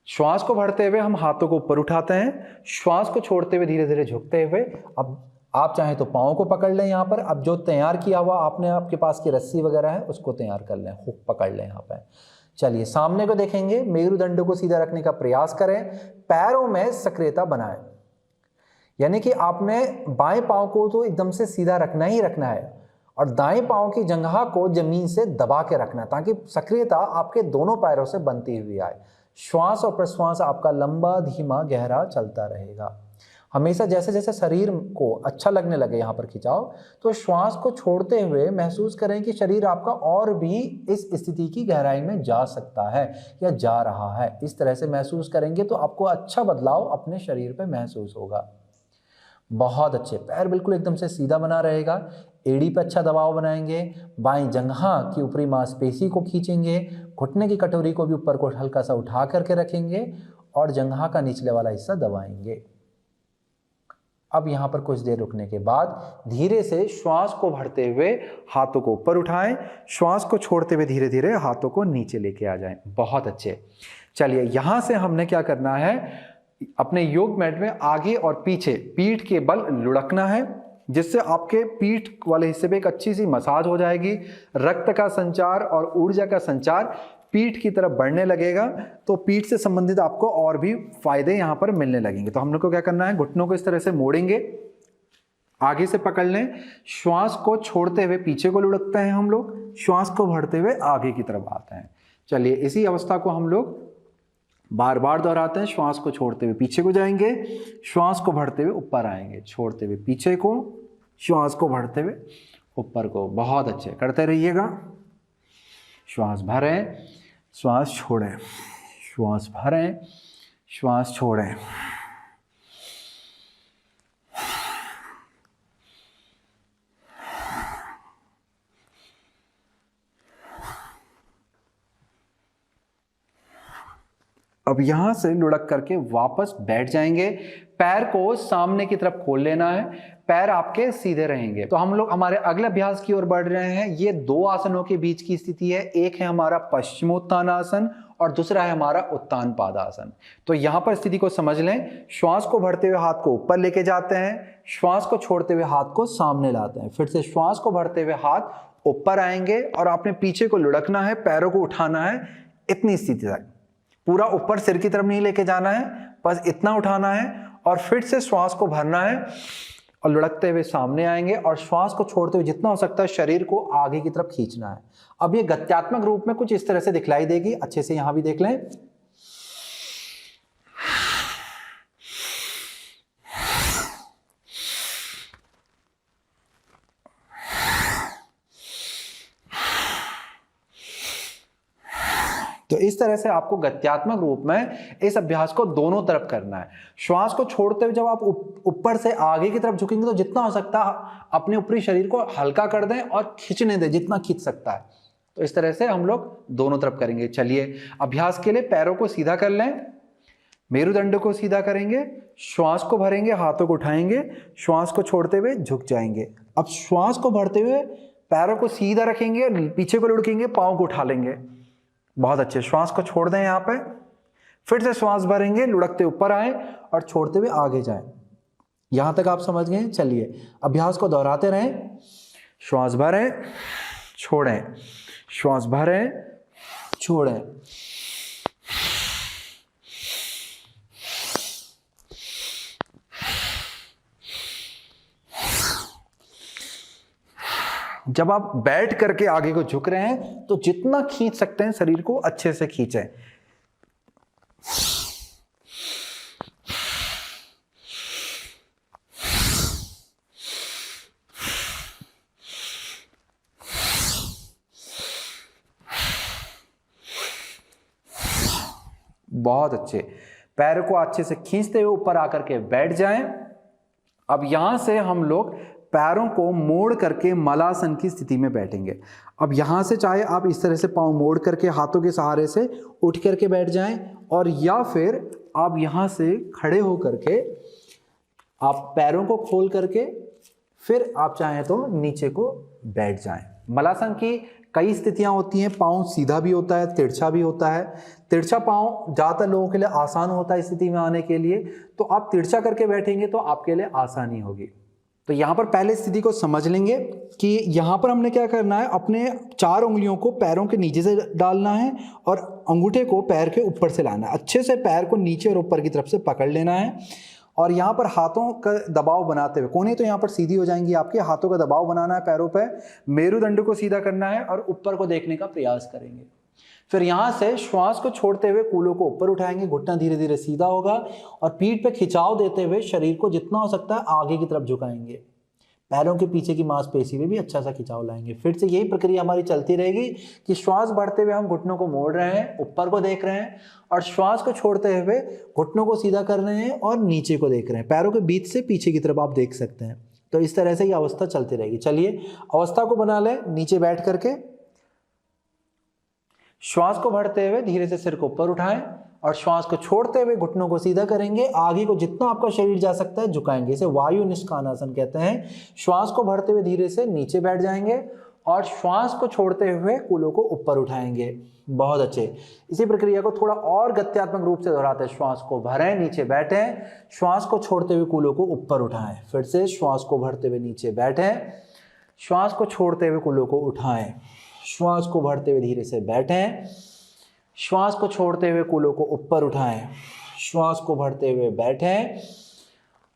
श्वास को भरते हुए हम हाथों को ऊपर उठाते हैं, श्वास को छोड़ते हुए धीरे धीरे झुकते हुए, अब आप चाहें तो पाँव को पकड़ लें यहाँ पर। अब जो तैयार किया हुआ आपने, आपके पास की रस्सी वगैरह है, उसको तैयार कर लें, हुक पकड़ लें यहाँ पर। चलिए, सामने को देखेंगे, मेरुदंड को सीधा रखने का प्रयास करें, पैरों में सक्रियता बनाएं। यानी कि आपने बाएं पाँव को तो एकदम से सीधा रखना ही रखना है और दाएं पाँव की जंघा को जमीन से दबा के रखना है, ताकि सक्रियता आपके दोनों पैरों से बनती हुई आए। श्वास और प्रश्वास आपका लंबा, धीमा, गहरा चलता रहेगा। हमेशा जैसे जैसे शरीर को अच्छा लगने लगे यहाँ पर खिंचाव, तो श्वास को छोड़ते हुए महसूस करें कि शरीर आपका और भी इस स्थिति की गहराई में जा सकता है या जा रहा है। इस तरह से महसूस करेंगे तो आपको अच्छा बदलाव अपने शरीर पे महसूस होगा। बहुत अच्छे, पैर बिल्कुल एकदम से सीधा बना रहेगा, एड़ी पे अच्छा दबाव बनाएंगे, बाएं जंघा की ऊपरी मांसपेशी को खींचेंगे, घुटने की कटोरी को भी ऊपर को हल्का सा उठा करके रखेंगे और जंघा का निचले वाला हिस्सा दबाएंगे। अब यहाँ पर कुछ देर रुकने के बाद धीरे से श्वास को भरते हुए हाथों को ऊपर उठाएं, श्वास को छोड़ते हुए धीरे धीरे हाथों को नीचे लेके आ जाएं। बहुत अच्छे। चलिए, यहाँ से हमने क्या करना है, अपने योग मैट में आगे और पीछे पीठ के बल लुढ़कना है, जिससे आपके पीठ वाले हिस्से पे एक अच्छी सी मसाज हो जाएगी। रक्त का संचार और ऊर्जा का संचार पीठ की तरफ बढ़ने लगेगा, तो पीठ से संबंधित आपको और भी फायदे यहाँ पर मिलने लगेंगे। तो हम लोग को क्या करना है, घुटनों को इस तरह से मोड़ेंगे, आगे से पकड़ लें, श्वास को छोड़ते हुए पीछे को लुढ़कते हैं हम लोग, श्वास को भरते हुए आगे की तरफ आते हैं। चलिए, इसी अवस्था को हम लोग बार बार दोहराते हैं। श्वास को छोड़ते हुए पीछे को जाएंगे, श्वास को भरते हुए ऊपर आएंगे, छोड़ते हुए पीछे को, श्वास को भरते हुए ऊपर को। बहुत अच्छे, करते रहिएगा। श्वास भरें, श्वास छोड़ें, श्वास भरें, श्वास छोड़ें। अब यहां से लुढ़क करके वापस बैठ जाएंगे। पैर को सामने की तरफ खोल लेना है, पैर आपके सीधे रहेंगे। तो हम लोग हमारे अगले अभ्यास की ओर बढ़ रहे हैं। ये दो आसनों के बीच की स्थिति है, एक है हमारा पश्चिमोत्तानासन और दूसरा है हमारा उत्तान पादासन। तो यहाँ पर स्थिति को समझ लें। श्वास को भरते हुए हाथ को ऊपर लेके जाते हैं, श्वास को छोड़ते हुए हाथ को सामने लाते हैं, फिर से श्वास को भरते हुए हाथ ऊपर आएंगे और आपने पीछे को लुढ़कना है, पैरों को उठाना है, इतनी स्थिति तक। पूरा ऊपर सिर की तरफ नहीं लेके जाना है, बस इतना उठाना है और फिर से श्वास को भरना है और लुढ़कते हुए सामने आएंगे और श्वास को छोड़ते हुए जितना हो सकता है शरीर को आगे की तरफ खींचना है। अब ये गत्यात्मक रूप में कुछ इस तरह से दिखलाई देगी, अच्छे से यहां भी देख लें। तो इस तरह से आपको गत्यात्मक रूप में इस अभ्यास को दोनों तरफ करना है। श्वास को छोड़ते हुए जब आप ऊपर से आगे की तरफ झुकेंगे तो जितना हो सकता है अपने ऊपरी शरीर को हल्का कर दें और खींचने दें जितना खींच सकता है। तो इस तरह से हम लोग दोनों तरफ करेंगे। चलिए अभ्यास के लिए पैरों को सीधा कर लें, मेरुदंड को सीधा करेंगे, श्वास को भरेंगे, हाथों को उठाएंगे, श्वास को छोड़ते हुए झुक जाएंगे। अब श्वास को भरते हुए पैरों को सीधा रखेंगे, पीछे को लुढ़केंगे, पाँव को उठा लेंगे। बहुत अच्छे। श्वास को छोड़ दें यहाँ पे, फिर से श्वास भरेंगे, लुढ़कते ऊपर आए और छोड़ते हुए आगे जाएं। यहां तक आप समझ गए। चलिए अभ्यास को दोहराते रहें। श्वास भरें, छोड़ें, श्वास भरें, छोड़ें। जब आप बैठ करके आगे को झुक रहे हैं तो जितना खींच सकते हैं शरीर को अच्छे से खींचें। बहुत अच्छे। पैर को अच्छे से खींचते हुए ऊपर आकर के बैठ जाएं। अब यहां से हम लोग पैरों को मोड़ करके मलासन की स्थिति में बैठेंगे। अब यहां से चाहे आप इस तरह से पांव मोड़ करके हाथों के सहारे से उठ करके बैठ जाएं, और या फिर आप यहां से खड़े हो करके आप पैरों को खोल करके फिर आप चाहें तो नीचे को बैठ जाएं। मलासन की कई स्थितियां होती हैं। पाँव सीधा भी होता है, तिरछा भी होता है। तिरछा पाँव ज़्यादातर लोगों के लिए आसान होता है इस स्थिति में आने के लिए, तो आप तिरछा करके बैठेंगे तो आपके लिए आसानी होगी। तो यहाँ पर पहले स्थिति को समझ लेंगे कि यहाँ पर हमने क्या करना है, अपने 4 उंगलियों को पैरों के नीचे से डालना है और अंगूठे को पैर के ऊपर से लाना है। अच्छे से पैर को नीचे और ऊपर की तरफ से पकड़ लेना है और यहाँ पर हाथों का दबाव बनाते हुए, कोने तो यहाँ पर सीधी हो जाएंगी आपके, हाथों का दबाव बनाना है पैरों पर, मेरुदंड को सीधा करना है और ऊपर को देखने का प्रयास करेंगे। फिर यहाँ से श्वास को छोड़ते हुए कूल्हों को ऊपर उठाएंगे, घुटना धीरे धीरे सीधा होगा और पीठ पे खिंचाव देते हुए शरीर को जितना हो सकता है आगे की तरफ झुकाएंगे। पैरों के पीछे की मांसपेशी में भी अच्छा सा खिंचाव लाएंगे। फिर से यही प्रक्रिया हमारी चलती रहेगी कि श्वास बढ़ते हुए हम घुटनों को मोड़ रहे हैं, ऊपर को देख रहे हैं, और श्वास को छोड़ते हुए घुटनों को सीधा कर रहे हैं और नीचे को देख रहे हैं। पैरों के बीच से पीछे की तरफ आप देख सकते हैं। तो इस तरह से ये अवस्था चलती रहेगी। चलिए अवस्था को बना लें। नीचे बैठ करके श्वास को भरते हुए धीरे से सिर को ऊपर उठाएं और श्वास को छोड़ते हुए घुटनों को सीधा करेंगे, आगे को जितना आपका शरीर जा सकता है झुकाएंगे। इसे वायु निष्कानासन कहते हैं। श्वास को भरते हुए धीरे से नीचे बैठ जाएंगे और श्वास को छोड़ते हुए कूल्हों को ऊपर उठाएंगे। बहुत अच्छे। इसी प्रक्रिया को थोड़ा और गत्यात्मक रूप से दोहराते हैं। श्वास को भरें, नीचे बैठें, श्वास को छोड़ते हुए कूल्हों को ऊपर उठाएं। फिर से श्वास को भरते हुए नीचे बैठें, श्वास को छोड़ते हुए कूल्हों को उठाएं, श्वास को भरते हुए धीरे से बैठें, श्वास को छोड़ते हुए कूल्हों को ऊपर उठाएं, श्वास को भरते हुए बैठें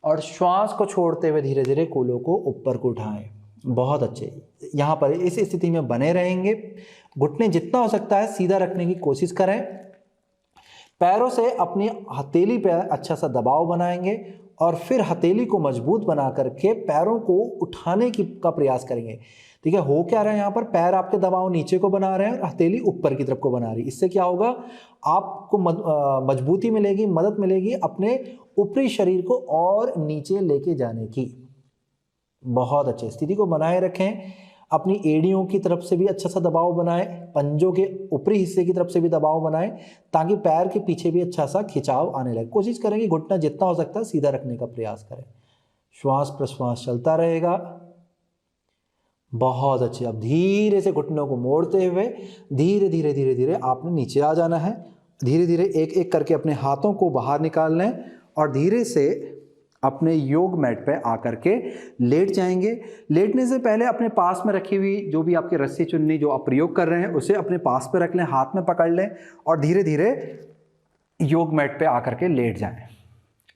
और श्वास को छोड़ते हुए धीरे धीरे कूल्हों को ऊपर को उठाएं। बहुत अच्छे। यहाँ पर इस स्थिति में बने रहेंगे। घुटने जितना हो सकता है सीधा रखने की कोशिश करें। पैरों से अपनी हथेली पर अच्छा सा दबाव बनाएंगे और फिर हथेली को मजबूत बना करके पैरों को उठाने का प्रयास करेंगे। ठीक है, हो क्या रहा है यहाँ पर, पैर आपके दबाव नीचे को बना रहे हैं और हथेली ऊपर की तरफ को बना रही है। इससे क्या होगा, आपको मजबूती मिलेगी, मदद मिलेगी अपने ऊपरी शरीर को और नीचे लेके जाने की। बहुत अच्छे। स्थिति को बनाए रखें। अपनी एड़ियों की तरफ से भी अच्छा सा दबाव बनाएं, पंजों के ऊपरी हिस्से की तरफ से भी दबाव बनाएं ताकि पैर के पीछे भी अच्छा सा खिंचाव आने लगे। कोशिश करेंगे घुटना जितना हो सकता है सीधा रखने का प्रयास करें। श्वास प्रश्वास चलता रहेगा। बहुत अच्छे। अब धीरे से घुटनों को मोड़ते हुए धीरे धीरे धीरे धीरे आपने नीचे आ जाना है। धीरे धीरे एक एक करके अपने हाथों को बाहर निकाल लें और धीरे से अपने योग मैट पे आकर के लेट जाएंगे। लेटने से पहले अपने पास में रखी हुई जो भी आपकी रस्सी चुन्नी जो आप प्रयोग कर रहे हैं उसे अपने पास पे रख लें, हाथ में पकड़ लें और धीरे धीरे योग मैट पे आकर के लेट जाएं।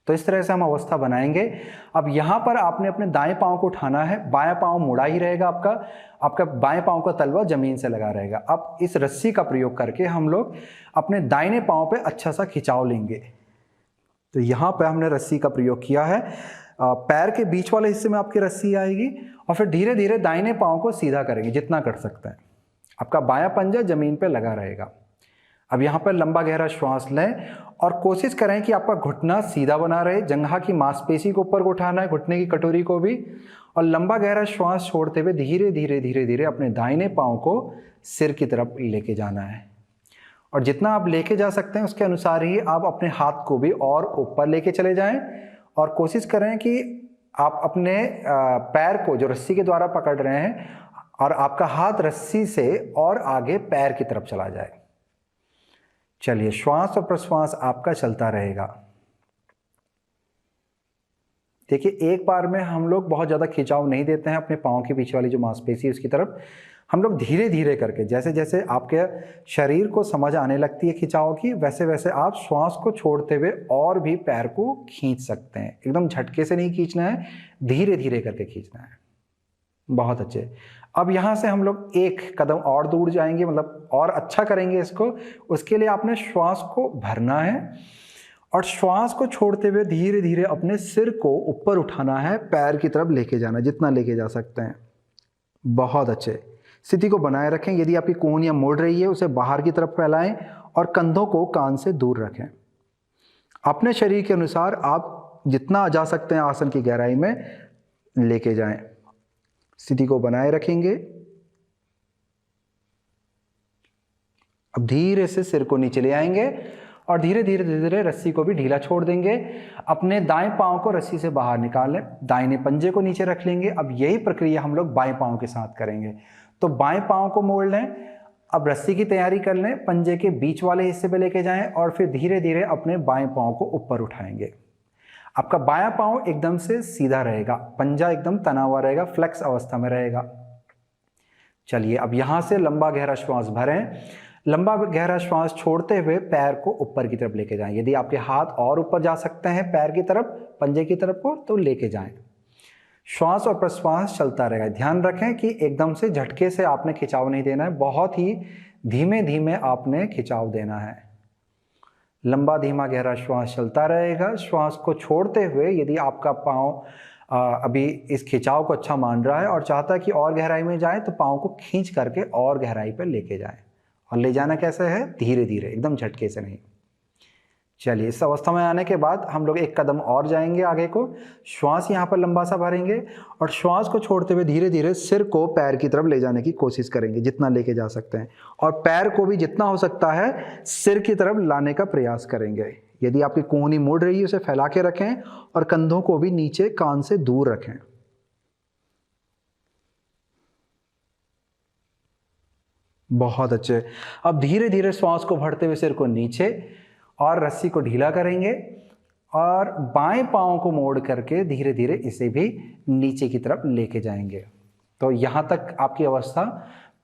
तो इस तरह से हम अवस्था बनाएंगे। अब यहाँ पर आपने अपने दाएं पाँव को उठाना है, बायां पाँव मुड़ा ही रहेगा आपका बाएं पाँव का तलवा जमीन से लगा रहेगा। अब इस रस्सी का प्रयोग करके हम लोग अपने दाहिने पाँव पे अच्छा सा खिंचाव लेंगे। तो यहाँ पे हमने रस्सी का प्रयोग किया है। पैर के बीच वाले हिस्से में आपकी रस्सी आएगी और फिर धीरे धीरे दाहिने पाँव को सीधा करेंगे जितना कर सकते हैं। आपका बायां पंजा जमीन पे लगा रहेगा। अब यहाँ पर लंबा गहरा श्वास लें और कोशिश करें कि आपका घुटना सीधा बना रहे, जंघा की मांसपेशी को ऊपर को उठाना है, घुटने की कटोरी को भी, और लंबा गहरा श्वास छोड़ते हुए धीरे धीरे धीरे धीरे अपने दाहिने पाँव को सिर की तरफ लेके जाना है। और जितना आप लेके जा सकते हैं उसके अनुसार ही आप अपने हाथ को भी और ऊपर लेके चले जाएं, और कोशिश करें कि आप अपने पैर को जो रस्सी के द्वारा पकड़ रहे हैं और आपका हाथ रस्सी से और आगे पैर की तरफ चला जाए। चलिए, श्वास और प्रश्वास आपका चलता रहेगा। देखिए, एक बार में हम लोग बहुत ज़्यादा खिंचाव नहीं देते हैं अपने पाँव के पीछे वाली जो मांसपेशी है उसकी तरफ। हम लोग धीरे धीरे करके, जैसे जैसे आपके शरीर को समझ आने लगती है खिंचाव की, वैसे वैसे आप श्वास को छोड़ते हुए और भी पैर को खींच सकते हैं। एकदम झटके से नहीं खींचना है, धीरे धीरे करके खींचना है। बहुत अच्छे। अब यहाँ से हम लोग एक कदम और दूर जाएंगे, मतलब और अच्छा करेंगे इसको। उसके लिए आपने श्वास को भरना है और श्वास को छोड़ते हुए धीरे धीरे अपने सिर को ऊपर उठाना है, पैर की तरफ लेके जाना, जितना लेके जा सकते हैं। बहुत अच्छे। स्थिति को बनाए रखें। यदि आपकी कोहनियाँ मुड़ रही है उसे बाहर की तरफ फैलाएं और कंधों को कान से दूर रखें। अपने शरीर के अनुसार आप जितना जा सकते हैं आसन की गहराई में लेके जाएं। स्थिति को बनाए रखेंगे। अब धीरे से सिर को नीचे ले आएंगे और धीरे धीरे धीरे धीरे रस्सी को भी ढीला छोड़ देंगे। अपने दाएं पांव को रस्सी से बाहर निकाल लें, दाहिने पंजे को नीचे रख लेंगे। अब यही प्रक्रिया हम लोग बाएं पांव के साथ करेंगे। तो बाएं पांव को मोड़ लें, अब रस्सी की तैयारी कर लें, पंजे के बीच वाले हिस्से पे लेके जाएं और फिर धीरे धीरे अपने बाएं पांव को ऊपर उठाएंगे। आपका बायां पांव एकदम से सीधा रहेगा, पंजा एकदम तना हुआ रहेगा, फ्लेक्स अवस्था में रहेगा। चलिए, अब यहां से लंबा गहरा श्वास भरें। लंबा गहरा श्वास छोड़ते हुए पैर को ऊपर की तरफ लेके जाएं। यदि आपके हाथ और ऊपर जा सकते हैं पैर की तरफ, पंजे की तरफ को, तो लेके जाएं। श्वास और प्रश्वास चलता रहेगा। ध्यान रखें कि एकदम से झटके से आपने खिंचाव नहीं देना है, बहुत ही धीमे धीमे आपने खिंचाव देना है। लंबा धीमा गहरा श्वास चलता रहेगा। श्वास को छोड़ते हुए यदि आपका पाँव अभी इस खिंचाव को अच्छा मान रहा है और चाहता है कि और गहराई में जाए, तो पाँव को खींच करके और गहराई पर लेके जाएं। और ले जाना कैसे है? धीरे धीरे, एकदम झटके से नहीं। चलिए, इस अवस्था में आने के बाद हम लोग एक कदम और जाएंगे आगे को। श्वास यहाँ पर लंबा सा भरेंगे और श्वास को छोड़ते हुए धीरे धीरे सिर को पैर की तरफ ले जाने की कोशिश करेंगे, जितना लेके जा सकते हैं। और पैर को भी जितना हो सकता है सिर की तरफ लाने का प्रयास करेंगे। यदि आपकी कोहनी मुड़ रही है उसे फैला के रखें और कंधों को भी नीचे कान से दूर रखें। बहुत अच्छे। अब धीरे धीरे श्वास को भरते हुए सिर को नीचे और रस्सी को ढीला करेंगे और बाएं पांव को मोड़ करके धीरे धीरे इसे भी नीचे की तरफ लेके जाएंगे। तो यहाँ तक आपकी अवस्था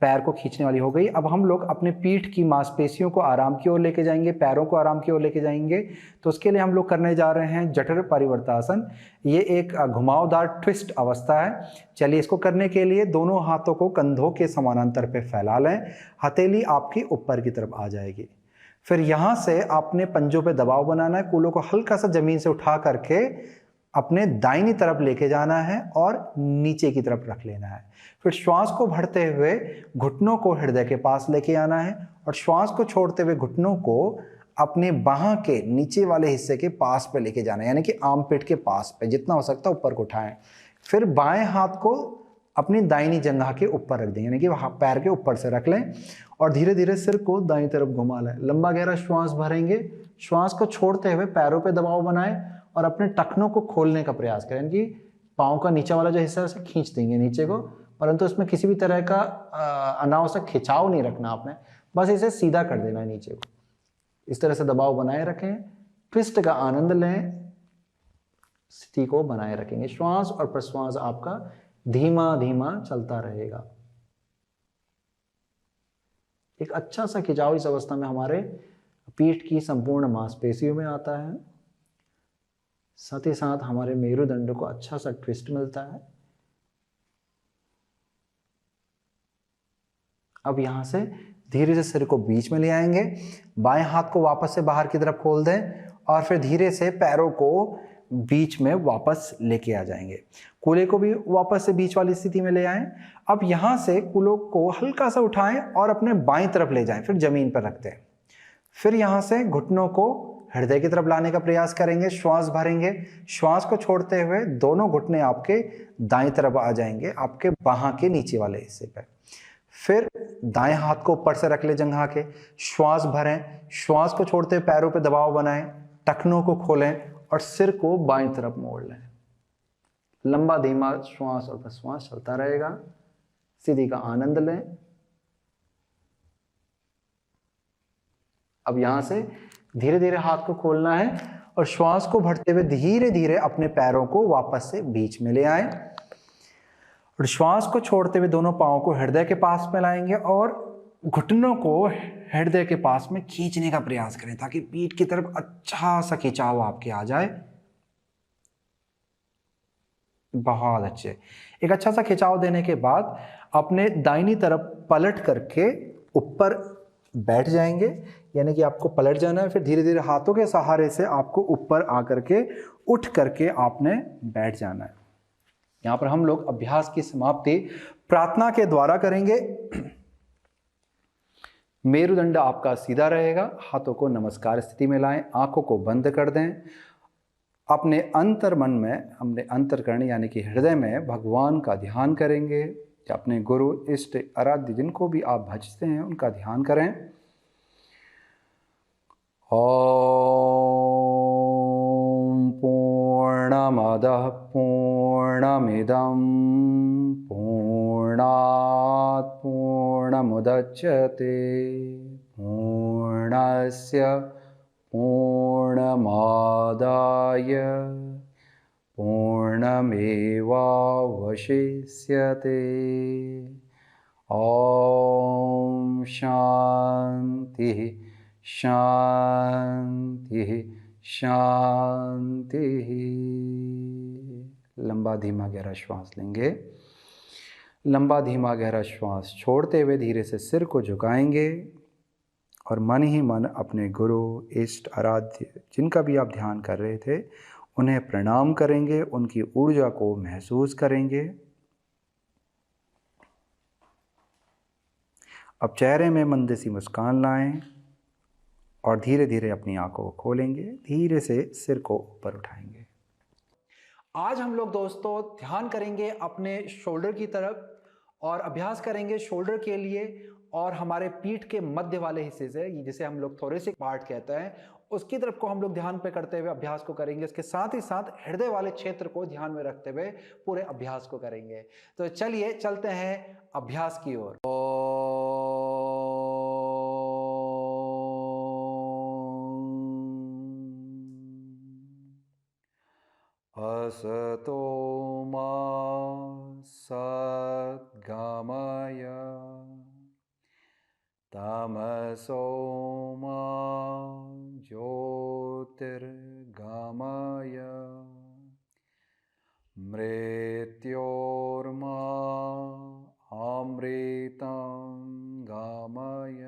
पैर को खींचने वाली हो गई। अब हम लोग अपने पीठ की मांसपेशियों को आराम की ओर लेके जाएंगे, पैरों को आराम की ओर लेके जाएंगे। तो उसके लिए हम लोग करने जा रहे हैं जठर परिवर्तासन। ये एक घुमावदार ट्विस्ट अवस्था है। चलिए, इसको करने के लिए दोनों हाथों को कंधों के समानांतर पे फैला लें। हथेली आपकी ऊपर की तरफ आ जाएगी। फिर यहाँ से आपने पंजों पे दबाव बनाना है, कूलों को हल्का सा जमीन से उठा करके अपने दाहिनी तरफ लेके जाना है और नीचे की तरफ रख लेना है। फिर श्वास को भरते हुए घुटनों को हृदय के पास लेके आना है और श्वास को छोड़ते हुए घुटनों को अपने बाह के नीचे वाले हिस्से के पास पे लेके जाना है, यानी कि आर्मपिट के पास पे, जितना हो सकता है ऊपर को उठाएं। फिर बाएं हाथ को अपनी दाहिनी जंघा के ऊपर रख दें, यानी कि पैर के ऊपर से रख लें और धीरे धीरे सिर को दाईं तरफ घुमा लें। लंबा गहरा श्वास भरेंगे। श्वास को छोड़ते हुए पैरों पे दबाव बनाएं और अपने टखनों को खोलने का प्रयास करें, कि पाँव का नीचे वाला जो हिस्सा है उसे खींच देंगे नीचे को, परंतु उसमें किसी भी तरह का अनावश्यक खिंचाव नहीं रखना आपने, बस इसे सीधा कर देना है नीचे को। इस तरह से दबाव बनाए रखें, ट्विस्ट का आनंद लें, स्थिति को बनाए रखेंगे। श्वास और प्रश्वास आपका धीमा धीमा चलता रहेगा। एक अच्छा सा खिंचाव इस अवस्था में हमारे पीठ की संपूर्ण मांसपेशियों में आता है, साथ ही साथ हमारे मेरुदंड को अच्छा सा ट्विस्ट मिलता है। अब यहां से धीरे से सिर को बीच में ले आएंगे, बाएं हाथ को वापस से बाहर की तरफ खोल दें और फिर धीरे से पैरों को बीच में वापस लेके आ जाएंगे। कूल्हे को भी वापस से बीच वाली स्थिति में ले आएं। अब यहां से कूल्हों को हल्का सा उठाएं और अपने बाएं तरफ ले जाएं, फिर जमीन पर रख दें। फिर यहाँ से घुटनों को हृदय की तरफ लाने का प्रयास करेंगे, श्वास भरेंगे, श्वास को छोड़ते हुए दोनों घुटने आपके दाएं तरफ आ जाएंगे, आपके बाहां के नीचे वाले हिस्से पे। फिर दाएं हाथ को ऊपर से रख ले जंघा के, श्वास भरें, श्वास को छोड़ते हुए पैरों पे दबाव बनाएं, टखनों को खोलें और सिर को बाएं तरफ मोड़ लें। लंबा धीमा श्वास और प्रश्वास चलता रहेगा। स्थिति का आनंद लें। अब यहां से धीरे धीरे हाथ को खोलना है और श्वास को भरते हुए धीरे धीरे अपने पैरों को वापस से बीच में ले आए और श्वास को छोड़ते हुए दोनों पांवों को हृदय के पास में लाएंगे और घुटनों को हृदय के पास में खींचने का प्रयास करें ताकि पीठ की तरफ अच्छा सा खिंचाव आपके आ जाए। बहुत अच्छे। एक अच्छा सा खिंचाव देने के बाद अपने दाहिनी तरफ पलट करके ऊपर बैठ जाएंगे, यानी कि आपको पलट जाना है। फिर धीरे धीरे हाथों के सहारे से आपको ऊपर आकर के उठ करके आपने बैठ जाना है। यहां पर हम लोग अभ्यास की समाप्ति प्रार्थना के द्वारा करेंगे। मेरुदंड आपका सीधा रहेगा, हाथों को नमस्कार स्थिति में लाएं, आंखों को बंद कर दें। अपने अंतर मन में, हमने अंतर्करण यानी कि हृदय में भगवान का ध्यान करेंगे या अपने गुरु इष्ट आराध्य जिनको भी आप भजते हैं उनका ध्यान करें। ओम पूर्णमदः पूर्णमिदं पूर्णात् पूर्णमुदच्यते पूर्णस्य पूर्णमादाय पूर्णमेवावशिष्यते। ओम शांति शांति शांति। लंबा धीमा गहरा श्वास लेंगे। लंबा धीमा गहरा श्वास छोड़ते हुए धीरे से सिर को झुकाएंगे और मन ही मन अपने गुरु इष्ट आराध्य जिनका भी आप ध्यान कर रहे थे उन्हें प्रणाम करेंगे, उनकी ऊर्जा को महसूस करेंगे। अब चेहरे में मंद सी मुस्कान लाएं और धीरे धीरे अपनी आंखों को खोलेंगे, धीरे से सिर को ऊपर उठाएंगे। आज हम लोग दोस्तों ध्यान करेंगे अपने शोल्डर की तरफ और अभ्यास करेंगे शोल्डर के लिए और हमारे पीठ के मध्य वाले हिस्से से, जिसे हम लोग थोरेसिक पार्ट कहते हैं, उसकी तरफ को हम लोग ध्यान पे करते हुए अभ्यास को करेंगे। इसके साथ ही साथ हृदय वाले क्षेत्र को ध्यान में रखते हुए पूरे अभ्यास को करेंगे। तो चलिए चलते हैं अभ्यास की ओर। असतो मा सद्गमय तमसो मा ज्योतिर्गमय मृत्योर्मा अमृतं गमय।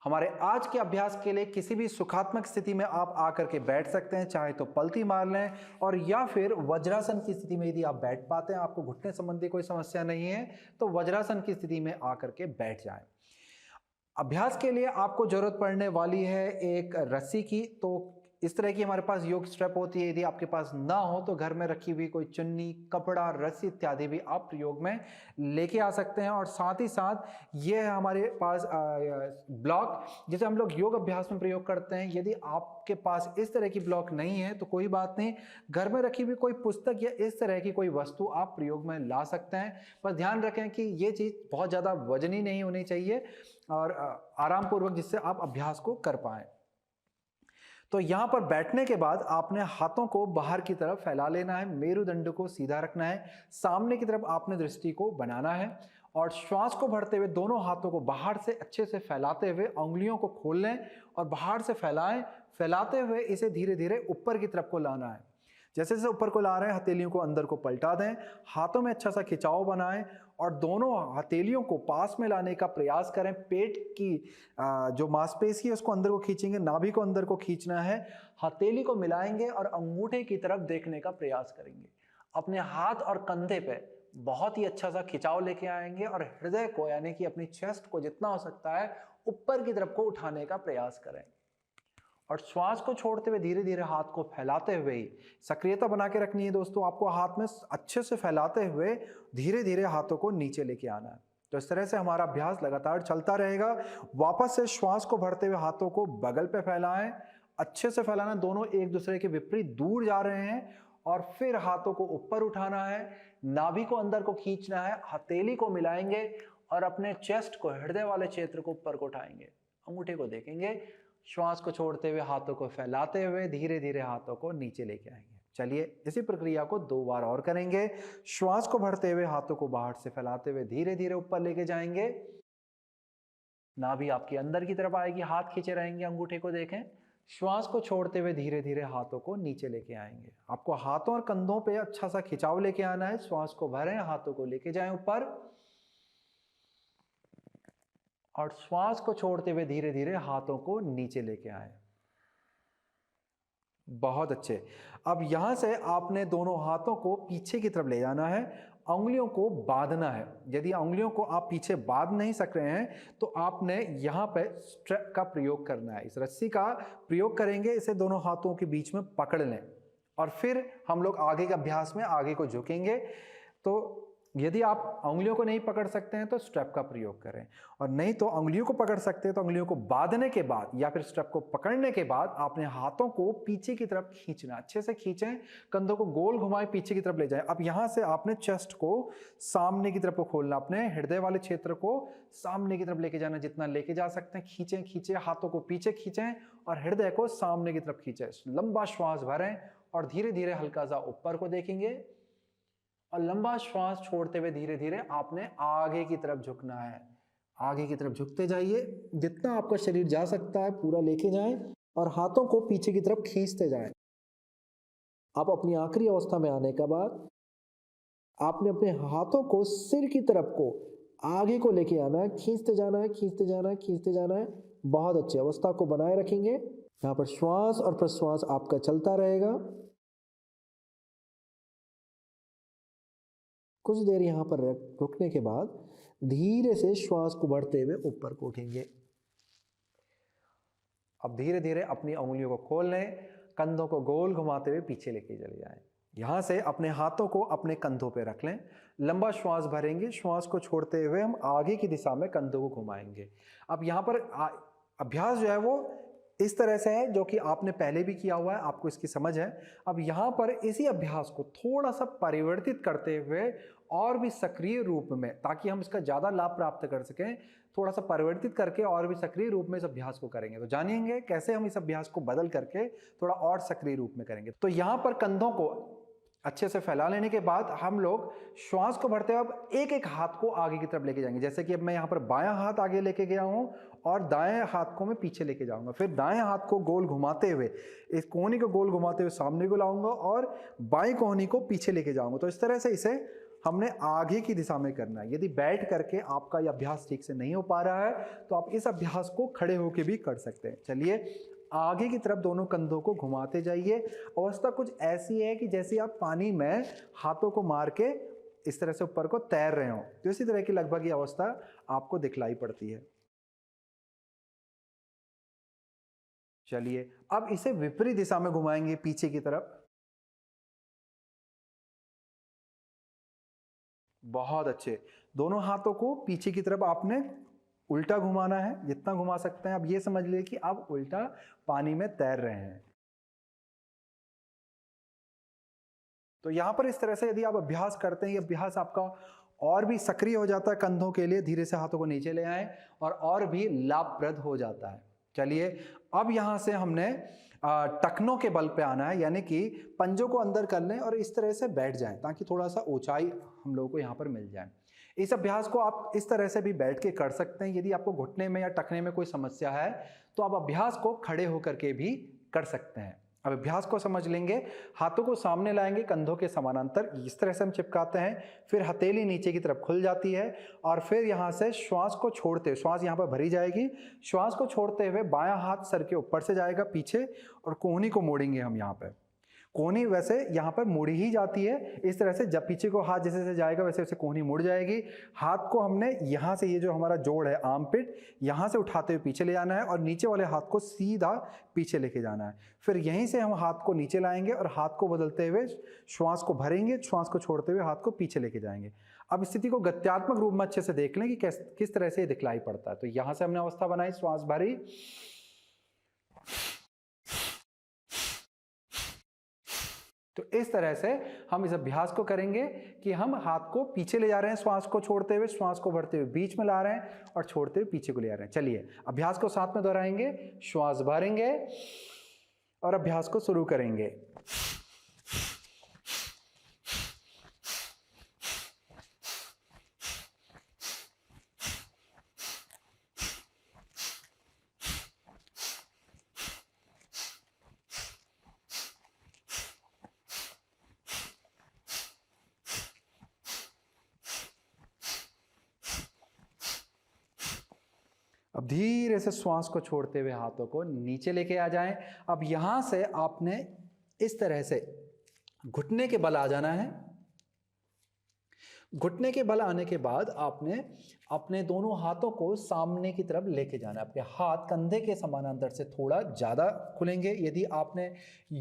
हमारे आज के अभ्यास के लिए किसी भी सुखात्मक स्थिति में आप आकर के बैठ सकते हैं, चाहे तो पलथी मार लें और या फिर वज्रासन की स्थिति में यदि आप बैठ पाते हैं, आपको घुटने संबंधी कोई समस्या नहीं है तो वज्रासन की स्थिति में आकर के बैठ जाएं। अभ्यास के लिए आपको जरूरत पड़ने वाली है एक रस्सी की। तो इस तरह की हमारे पास योग स्ट्रेप होती है। यदि आपके पास ना हो तो घर में रखी हुई कोई चुन्नी, कपड़ा, रस्सी इत्यादि भी आप प्रयोग में लेके आ सकते हैं। और साथ ही साथ ये है हमारे पास ब्लॉक, जिसे हम लोग योग अभ्यास में प्रयोग करते हैं। यदि आपके पास इस तरह की ब्लॉक नहीं है तो कोई बात नहीं, घर में रखी हुई कोई पुस्तक या इस तरह की कोई वस्तु आप प्रयोग में ला सकते हैं। पर ध्यान रखें कि ये चीज़ बहुत ज़्यादा वजनी नहीं होनी चाहिए और आराम पूर्वक, जिससे आप अभ्यास को कर पाएं। तो यहां पर बैठने के बाद आपने हाथों को बाहर की तरफ फैला लेना है, मेरुदंड को सीधा रखना है, सामने की तरफ आपने दृष्टि को बनाना है और श्वास को भरते हुए दोनों हाथों को बाहर से अच्छे से फैलाते हुए उंगलियों को खोल लें और बाहर से फैलाएं। फैलाते हुए इसे धीरे धीरे ऊपर की तरफ को लाना है। जैसे जैसे ऊपर को ला रहे हैं हथेलियों को अंदर को पलटा दें, हाथों में अच्छा सा खिंचाव बनाएं और दोनों हथेलियों को पास में लाने का प्रयास करें। पेट की जो मांसपेशी है उसको अंदर को खींचेंगे, नाभि को अंदर को खींचना है, हथेली को मिलाएंगे और अंगूठे की तरफ देखने का प्रयास करेंगे। अपने हाथ और कंधे पे बहुत ही अच्छा सा खिंचाव लेके आएंगे और हृदय को यानी कि अपनी चेस्ट को जितना हो सकता है ऊपर की तरफ को उठाने का प्रयास करें। और श्वास को छोड़ते हुए धीरे धीरे हाथ को फैलाते हुए ही सक्रियता बना के रखनी है दोस्तों। आपको हाथ में अच्छे से फैलाते हुए धीरे धीरे हाथों को नीचे लेके आना है। तो इस तरह से हमारा अभ्यास लगातार चलता रहेगा। वापस से श्वास को भरते हुए हाथों को बगल पे फैलाएं, अच्छे से फैलाना, दोनों एक दूसरे के विपरीत दूर जा रहे हैं। और फिर हाथों को ऊपर उठाना है, नाभि को अंदर को खींचना है, हथेली को मिलाएंगे और अपने चेस्ट को, हृदय वाले क्षेत्र को ऊपर को उठाएंगे, अंगूठे को देखेंगे। श्वास को छोड़ते हुए हाथों को फैलाते हुए धीरे धीरे हाथों को नीचे लेके आएंगे। चलिए इसी प्रक्रिया को 2 बार और करेंगे। श्वास को भरते हुए हाथों को बाहर से फैलाते हुए धीरे धीरे ऊपर लेके जाएंगे। नाभि आपकी अंदर की तरफ आएगी, हाथ खींचे रहेंगे, अंगूठे को देखें। श्वास को छोड़ते हुए धीरे धीरे हाथों को नीचे लेके आएंगे। आपको हाथों और कंधों पे अच्छा सा खिंचाव लेके आना है। श्वास को भरें, हाथों को लेके जाएं ऊपर और श्वास को छोड़ते हुए धीरे धीरे हाथों को नीचे लेके आए। बहुत अच्छे। अब यहां से आपने दोनों हाथों को पीछे की तरफ ले जाना है, उंगलियों को बांधना है। यदि उंगलियों को आप पीछे बांध नहीं सक रहे हैं तो आपने यहाँ पे स्ट्रैप का प्रयोग करना है। इस रस्सी का प्रयोग करेंगे, इसे दोनों हाथों के बीच में पकड़ लें और फिर हम लोग आगे के अभ्यास में आगे को झुकेंगे। तो यदि आप उंगलियों को नहीं पकड़ सकते हैं तो स्ट्रैप का प्रयोग करें, और नहीं तो उंगलियों को पकड़ सकते हैं तो उंगलियों को बांधने के बाद या फिर स्ट्रैप को पकड़ने के बाद आपने हाथों को पीछे की तरफ खींचना, अच्छे से खींचें, कंधों को गोल घुमाएं, पीछे की तरफ ले जाएं। अब यहां से आपने चेस्ट को सामने की तरफ को खोलना, अपने हृदय वाले क्षेत्र को सामने की तरफ लेके जाना, जितना लेके जा सकते हैं खींचें खींचें, हाथों को पीछे खींचें और हृदय को सामने की तरफ खींचें। लंबा श्वास भरें और धीरे धीरे हल्का सा ऊपर को देखेंगे और लंबा श्वास छोड़ते हुए धीरे धीरे आपने आगे की तरफ झुकना है। आगे की तरफ झुकते जाइए, जितना आपका शरीर जा सकता है पूरा लेके जाएं और हाथों को पीछे की तरफ खींचते जाएं। आप अपनी आखिरी अवस्था में आने के बाद आपने अपने हाथों को सिर की तरफ को आगे को लेके आना है, खींचते जाना है, खींचते जाना है, खींचते जाना है। बहुत अच्छी अवस्था को बनाए रखेंगे। यहाँ पर श्वास और प्रश्वास आपका चलता रहेगा। कुछ देर यहाँ पर रुकने के बाद धीरे से श्वास को बढ़ते हुए ऊपर को उठेंगे। अब धीरे धीरे अपनी उंगलियों को खोल लें, कंधों को गोल घुमाते हुए पीछे लेके चले जाएं। यहाँ से अपने हाथों को अपने कंधों पे रख लें, लंबा श्वास भरेंगे, श्वास को छोड़ते हुए हम आगे की दिशा में कंधों को घुमाएंगे। अब यहाँ पर अभ्यास जो है वो इस तरह से है जो कि आपने पहले भी किया हुआ है, आपको इसकी समझ है। अब यहाँ पर इसी अभ्यास को थोड़ा सा परिवर्तित करते हुए और भी सक्रिय रूप में, ताकि हम इसका ज़्यादा लाभ प्राप्त कर सकें, थोड़ा सा परिवर्तित करके और भी सक्रिय रूप में इस अभ्यास को करेंगे। तो जानेंगे कैसे हम इस अभ्यास को बदल करके थोड़ा और सक्रिय रूप में करेंगे। तो यहाँ पर कंधों को अच्छे से फैला लेने के बाद हम लोग श्वास को भरते हुए अब एक एक हाथ को आगे की तरफ लेके जाएंगे। जैसे कि अब मैं यहाँ पर बायां हाथ आगे लेके गया हूँ और दाएं हाथ को मैं पीछे लेके जाऊंगा, फिर दाएं हाथ को गोल घुमाते हुए, इस कोहनी को गोल घुमाते हुए सामने को लाऊंगा और बाएं कोहनी को पीछे लेके जाऊंगा। तो इस तरह से इसे हमने आगे की दिशा में करना है। यदि बैठ करके आपका यह अभ्यास ठीक से नहीं हो पा रहा है तो आप इस अभ्यास को खड़े होकर भी कर सकते हैं। चलिए आगे की तरफ दोनों कंधों को घुमाते जाइए। अवस्था कुछ ऐसी है कि जैसे आप पानी में हाथों को मार के इस तरह से ऊपर को तैर रहे हो, तो इसी तरह की लगभग ये अवस्था आपको दिखलाई पड़ती है। चलिए अब इसे विपरीत दिशा में घुमाएंगे, पीछे की तरफ। बहुत अच्छे। दोनों हाथों को पीछे की तरफ आपने उल्टा घुमाना है, जितना घुमा सकते हैं। अब ये समझ लीजिए कि आप उल्टा पानी में तैर रहे हैं। तो यहां पर इस तरह से यदि आप अभ्यास करते हैं, ये अभ्यास आपका और भी सक्रिय हो जाता है कंधों के लिए। धीरे से हाथों को नीचे ले आएं और भी लाभप्रद हो जाता है। चलिए अब यहां से हमने टखनों के बल पे आना है, यानी कि पंजों को अंदर कर लें और इस तरह से बैठ जाएं ताकि थोड़ा सा ऊंचाई हम लोगों को यहाँ पर मिल जाए। इस अभ्यास को आप इस तरह से भी बैठ के कर सकते हैं। यदि आपको घुटने में या टखने में कोई समस्या है तो आप अभ्यास को खड़े होकर के भी कर सकते हैं। अब अभ्यास को समझ लेंगे। हाथों को सामने लाएंगे, कंधों के समानांतर, इस तरह से हम चिपकाते हैं। फिर हथेली नीचे की तरफ खुल जाती है और फिर यहाँ से श्वास को छोड़ते हुए, श्वास यहाँ पर भरी जाएगी, श्वास को छोड़ते हुए बायां हाथ सर के ऊपर से जाएगा पीछे और कोहनी को मोड़ेंगे हम यहाँ पे। कोहनी वैसे यहाँ पर मुड़ी ही जाती है, इस तरह से जब पीछे को हाथ जैसे जैसे जाएगा वैसे वैसे कोहनी मुड़ जाएगी। हाथ को हमने यहाँ से, ये जो हमारा जोड़ है आर्मपिट, यहाँ से उठाते हुए पीछे ले जाना है और नीचे वाले हाथ को सीधा पीछे लेके जाना है। फिर यहीं से हम हाथ को नीचे लाएंगे और हाथ को बदलते हुए श्वास को भरेंगे, श्वास को छोड़ते हुए हाथ को पीछे लेके जाएंगे। अब स्थिति को गत्यात्मक रूप में अच्छे से देख लें कि किस तरह से ये दिखलाई पड़ता है। तो यहाँ से हमने अवस्था बनाई, श्वास भरी, तो इस तरह से हम इस अभ्यास को करेंगे कि हम हाथ को पीछे ले जा रहे हैं, श्वास को छोड़ते हुए, श्वास को भरते हुए बीच में ला रहे हैं और छोड़ते हुए पीछे को ले आ रहे हैं। चलिए अभ्यास को साथ में दोहराएंगे। श्वास भरेंगे और अभ्यास को शुरू करेंगे। अब धीरे से श्वास को छोड़ते हुए हाथों को नीचे लेके आ जाएं। अब यहां से आपने इस तरह से घुटने के बल आ जाना है। घुटने के बल आने के बाद आपने अपने दोनों हाथों को सामने की तरफ लेके जाना है। आपके हाथ कंधे के समानांतर से थोड़ा ज़्यादा खुलेंगे। यदि आपने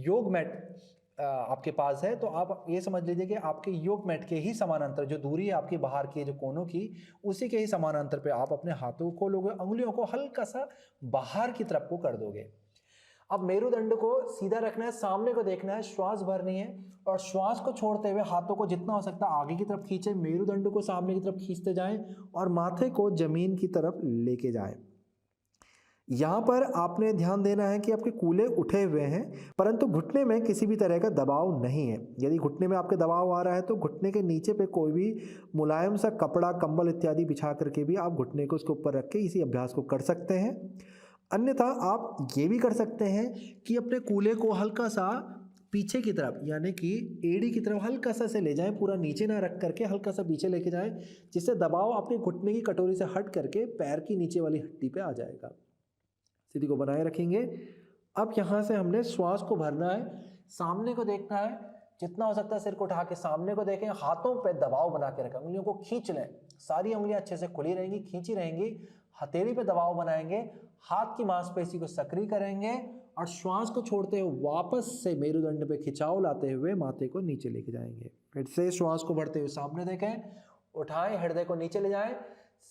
योग मैट आपके पास है तो आप ये समझ लीजिए कि आपके योग मैट के ही समानांतर जो दूरी है आपकी बाहर की, जो कोनों की, उसी के ही समानांतर पे आप अपने हाथों को खोलोगे, उंगलियों को हल्का सा बाहर की तरफ को कर दोगे। अब मेरुदंड को सीधा रखना है, सामने को देखना है, श्वास भरनी है और श्वास को छोड़ते हुए हाथों को जितना हो सकता है आगे की तरफ खींचे, मेरुदंड को सामने की तरफ खींचते जाएं और माथे को जमीन की तरफ लेके जाएं। यहाँ पर आपने ध्यान देना है कि आपके कूल्हे उठे हुए हैं परंतु घुटने में किसी भी तरह का दबाव नहीं है। यदि घुटने में आपके दबाव आ रहा है तो घुटने के नीचे पे कोई भी मुलायम सा कपड़ा, कंबल इत्यादि बिछा करके भी आप घुटने को उसके ऊपर रख के इसी अभ्यास को कर सकते हैं। अन्यथा आप ये भी कर सकते हैं कि अपने कूल्हे को हल्का सा पीछे की तरफ, यानी कि एड़ी की तरफ हल्का सा से ले जाएं, पूरा नीचे ना रख करके हल्का सा पीछे लेके जाएं, जिससे दबाव आपके घुटने की कटोरी से हट करके पैर की नीचे वाली हड्डी पे आ जाएगा। स्थिति को बनाए रखेंगे। अब यहाँ से हमने श्वास को भरना है, सामने को देखना है, जितना हो सकता है सिर को उठा के सामने को देखें, हाथों पे दबाव बना के रखें, उंगलियों को खींच लें, सारी उंगलियां अच्छे से खुली रहेंगी, खींची रहेंगी, हथेली पे दबाव बनाएंगे, हाथ की मांसपेशी को सक्रिय करेंगे और श्वास को छोड़ते हुए वापस से मेरुदंड पे खिंचाव लाते हुए माथे को नीचे लेके जाएंगे। फिर से श्वास को भरते हुए सामने देखें, उठाएं, हृदय को नीचे ले जाएं,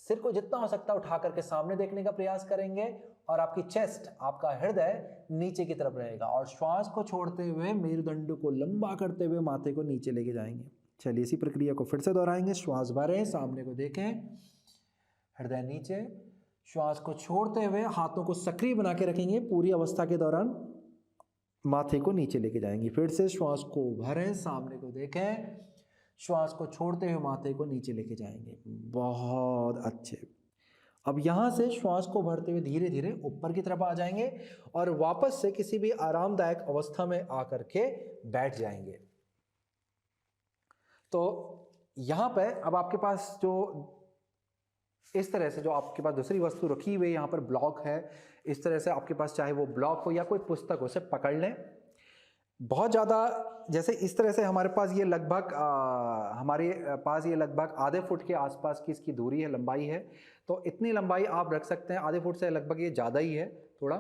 सिर को जितना हो सकता है उठा करके सामने देखने का प्रयास करेंगे और आपकी चेस्ट, आपका हृदय नीचे की तरफ रहेगा और श्वास को छोड़ते हुए मेरुदंड को लंबा करते हुए माथे को नीचे लेके जाएंगे। चलिए इसी प्रक्रिया को फिर से दोहराएंगे। श्वास भरें, सामने को देखें, हृदय नीचे, श्वास को छोड़ते हुए हाथों को सक्रिय बना के रखेंगे, पूरी अवस्था के दौरान माथे को नीचे लेके जाएंगे। फिर से श्वास को भरें, सामने को देखें, श्वास को छोड़ते हुए माथे को नीचे लेके जाएंगे। बहुत अच्छे। अब यहाँ से श्वास को भरते हुए धीरे धीरे ऊपर की तरफ आ जाएंगे और वापस से किसी भी आरामदायक अवस्था में आकर के बैठ जाएंगे। तो यहाँ पे अब आपके पास जो इस तरह से जो आपके पास दूसरी वस्तु रखी हुई है, यहाँ पर ब्लॉक है, इस तरह से आपके पास चाहे वो ब्लॉक हो या कोई पुस्तक हो, उसे पकड़ लें। बहुत ज़्यादा, जैसे इस तरह से हमारे पास ये लगभग आधे फुट के आसपास की इसकी दूरी है, लंबाई है। तो इतनी लंबाई आप रख सकते हैं, आधे फुट से लगभग ये ज़्यादा ही है थोड़ा,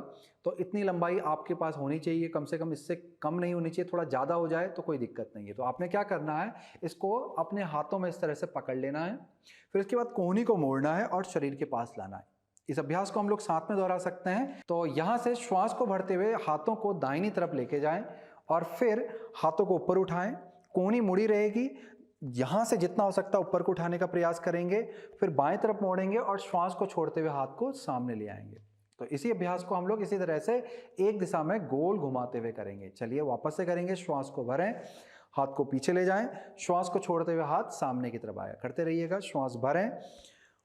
तो इतनी लंबाई आपके पास होनी चाहिए, कम से कम इससे कम नहीं होनी चाहिए। थोड़ा ज़्यादा हो जाए तो कोई दिक्कत नहीं है। तो आपने क्या करना है, इसको अपने हाथों में इस तरह से पकड़ लेना है, फिर इसके बाद कोहनी को मोड़ना है और शरीर के पास लाना है। इस अभ्यास को हम लोग साथ में दोहरा सकते हैं। तो यहाँ से श्वास को भरते हुए हाथों को दाहिनी तरफ लेके जाएं और फिर हाथों को ऊपर उठाएं, कोहनी मुड़ी रहेगी, यहाँ से जितना हो सकता है ऊपर को उठाने का प्रयास करेंगे, फिर बाएं तरफ मोड़ेंगे और श्वास को छोड़ते हुए हाथ को सामने ले आएंगे। तो इसी अभ्यास को हम लोग इसी तरह से एक दिशा में गोल घुमाते हुए करेंगे। चलिए वापस से करेंगे। श्वास को भरें, हाथ को पीछे ले जाएं, श्वास को छोड़ते हुए हाथ सामने की तरफ आया करते रहिएगा। श्वास भरें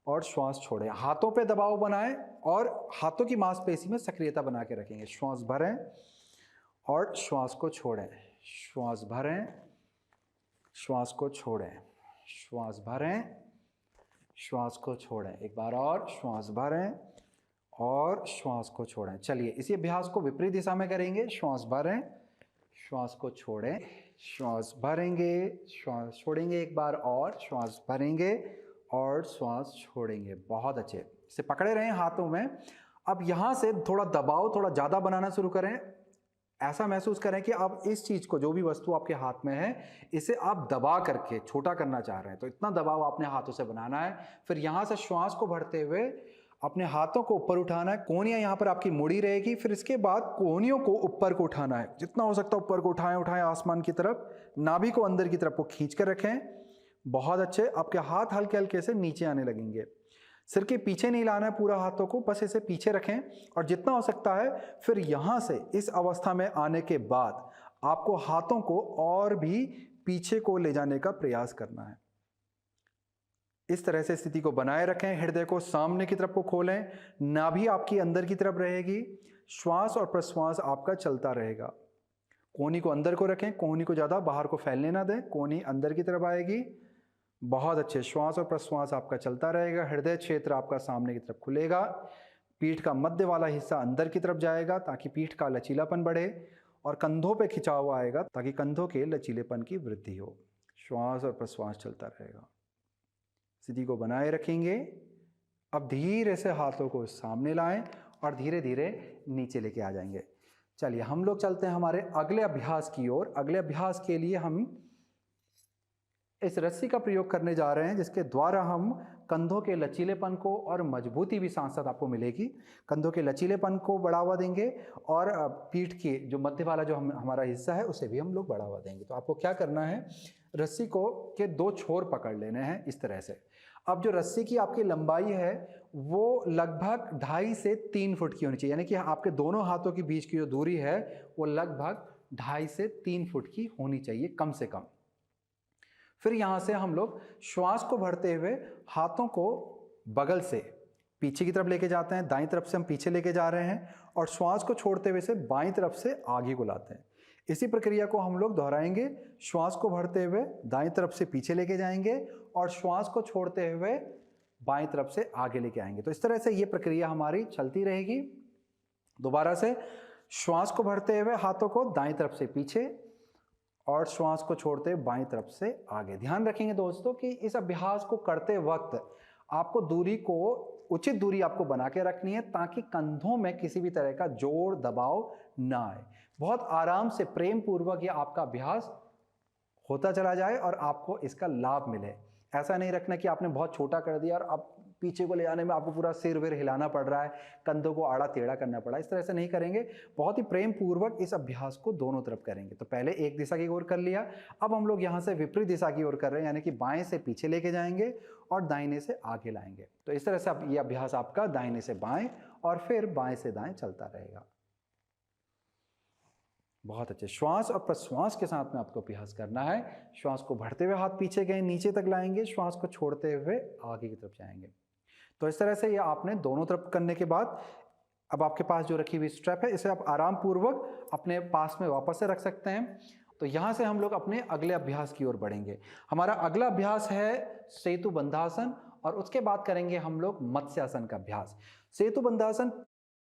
और श्वास छोड़ें, हाथों पे दबाव बनाएं और हाथों की मांसपेशी में सक्रियता बना के रखेंगे। श्वास भरें और श्वास को छोड़ें, श्वास भरें, श्वास को छोड़ें, श्वास भरें, श्वास को छोड़ें, एक बार और श्वास भरें और श्वास को छोड़ें। चलिए इसी अभ्यास को विपरीत दिशा में करेंगे। श्वास भरें, श्वास को छोड़ें, श्वास भरेंगे, श्वास छोड़ेंगे, एक बार और श्वास भरेंगे और श्वास छोड़ेंगे। बहुत अच्छे, इसे पकड़े रहें हाथों में। अब यहाँ से थोड़ा दबाव थोड़ा ज़्यादा बनाना शुरू करें। ऐसा महसूस करें कि आप इस चीज़ को, जो भी वस्तु आपके हाथ में है, इसे आप दबा करके छोटा करना चाह रहे हैं, तो इतना दबाव आपने हाथों से बनाना है। फिर यहाँ से श्वास को भरते हुए अपने हाथों को ऊपर उठाना है। कोहनियाँ यहाँ पर आपकी मुड़ी रहेगी। फिर इसके बाद कोहनियों को ऊपर को उठाना है, जितना हो सकता है ऊपर को उठाएं, उठाएं आसमान की तरफ। नाभि को अंदर की तरफ को खींच कर रखें। बहुत अच्छे। आपके हाथ हल्के हल्के से नीचे आने लगेंगे। सिर के पीछे नहीं लाना है पूरा हाथों को, बस इसे पीछे रखें। और जितना हो सकता है फिर यहाँ से इस अवस्था में आने के बाद आपको हाथों को और भी पीछे को ले जाने का प्रयास करना है। इस तरह से स्थिति को बनाए रखें। हृदय को सामने की तरफ को खोलें। नाभि आपकी अंदर की तरफ रहेगी। श्वास और प्रश्वास आपका चलता रहेगा। कोहनी को अंदर को रखें, कोहनी को ज़्यादा बाहर को फैलने ना दें। कोहनी अंदर की तरफ आएगी। बहुत अच्छे। श्वास और प्रश्वास आपका चलता रहेगा। हृदय क्षेत्र आपका सामने की तरफ खुलेगा। पीठ का मध्य वाला हिस्सा अंदर की तरफ जाएगा ताकि पीठ का लचीलापन बढ़े, और कंधों पे खिंचाव आएगा ताकि कंधों के लचीलेपन की वृद्धि हो। श्वास और प्रश्वास चलता रहेगा। स्थिति को बनाए रखेंगे। अब धीरे से हाथों को सामने लाएं और धीरे धीरे नीचे लेके आ जाएंगे। चलिए हम लोग चलते हैं हमारे अगले अभ्यास की ओर। अगले अभ्यास के लिए हम इस रस्सी का प्रयोग करने जा रहे हैं, जिसके द्वारा हम कंधों के लचीलेपन को और मजबूती भी साथ साथ आपको मिलेगी। कंधों के लचीलेपन को बढ़ावा देंगे और पीठ के जो मध्य वाला जो हमारा हिस्सा है उसे भी हम लोग बढ़ावा देंगे। तो आपको क्या करना है, रस्सी को के 2 छोर पकड़ लेने हैं इस तरह से। अब जो रस्सी की आपकी लंबाई है वो लगभग 2.5 से 3 फुट की होनी चाहिए, यानी कि आपके दोनों हाथों के बीच की जो दूरी है वो लगभग 2.5 से 3 फुट की होनी चाहिए कम से कम। फिर यहाँ से हम लोग श्वास को भरते हुए हाथों को बगल से पीछे की तरफ लेके जाते हैं। दाईं तरफ से हम पीछे लेके जा रहे हैं और श्वास को छोड़ते हुए से बाईं तरफ से आगे को लाते हैं। इसी प्रक्रिया को हम लोग दोहराएंगे। श्वास को भरते हुए दाईं तरफ से पीछे लेके जाएंगे और श्वास को छोड़ते हुए बाईं तरफ से आगे लेके आएंगे। तो इस तरह से ये प्रक्रिया हमारी चलती रहेगी। दोबारा से श्वास को भरते हुए हाथों को दाईं तरफ से पीछे और श्वास को छोड़ते बाईं तरफ से आगे। ध्यान रखेंगे दोस्तों कि इस अभ्यास को करते वक्त आपको दूरी को, उचित दूरी आपको बना के रखनी है ताकि कंधों में किसी भी तरह का जोर दबाव ना आए। बहुत आराम से प्रेम पूर्वक ये आपका अभ्यास होता चला जाए और आपको इसका लाभ मिले। ऐसा नहीं रखना कि आपने बहुत छोटा कर दिया और अब पीछे को ले जाने में आपको पूरा सिर विर हिलाना पड़ रहा है, कंधों को आड़ा टेढ़ा करना पड़ा। इस तरह से नहीं करेंगे। बहुत ही प्रेम पूर्वक इस अभ्यास को दोनों तरफ करेंगे। तो पहले एक दिशा की ओर कर लिया, अब हम लोग यहाँ से विपरीत दिशा की ओर कर रहे हैं, यानी कि बाएं से पीछे लेके जाएंगे और दाहिने से आगे लाएंगे। तो इस तरह से अब ये अभ्यास आपका दाहिने से बाएं और फिर बाएं से दाएं चलता रहेगा। बहुत अच्छे। श्वास और प्रश्वास के साथ में आपको अभ्यास करना है। श्वास को भरते हुए हाथ पीछे गए, नीचे तक लाएंगे। श्वास को छोड़ते हुए आगे की तरफ जाएंगे। तो इस तरह से ये आपने दोनों तरफ करने के बाद अब आपके पास जो रखी हुई स्ट्रेप है इसे आप आराम पूर्वक अपने पास में वापस से रख सकते हैं। तो यहाँ से हम लोग अपने अगले अभ्यास की ओर बढ़ेंगे। हमारा अगला अभ्यास है सेतु बंधासन और उसके बाद करेंगे हम लोग मत्स्यासन का अभ्यास। सेतु बंधासन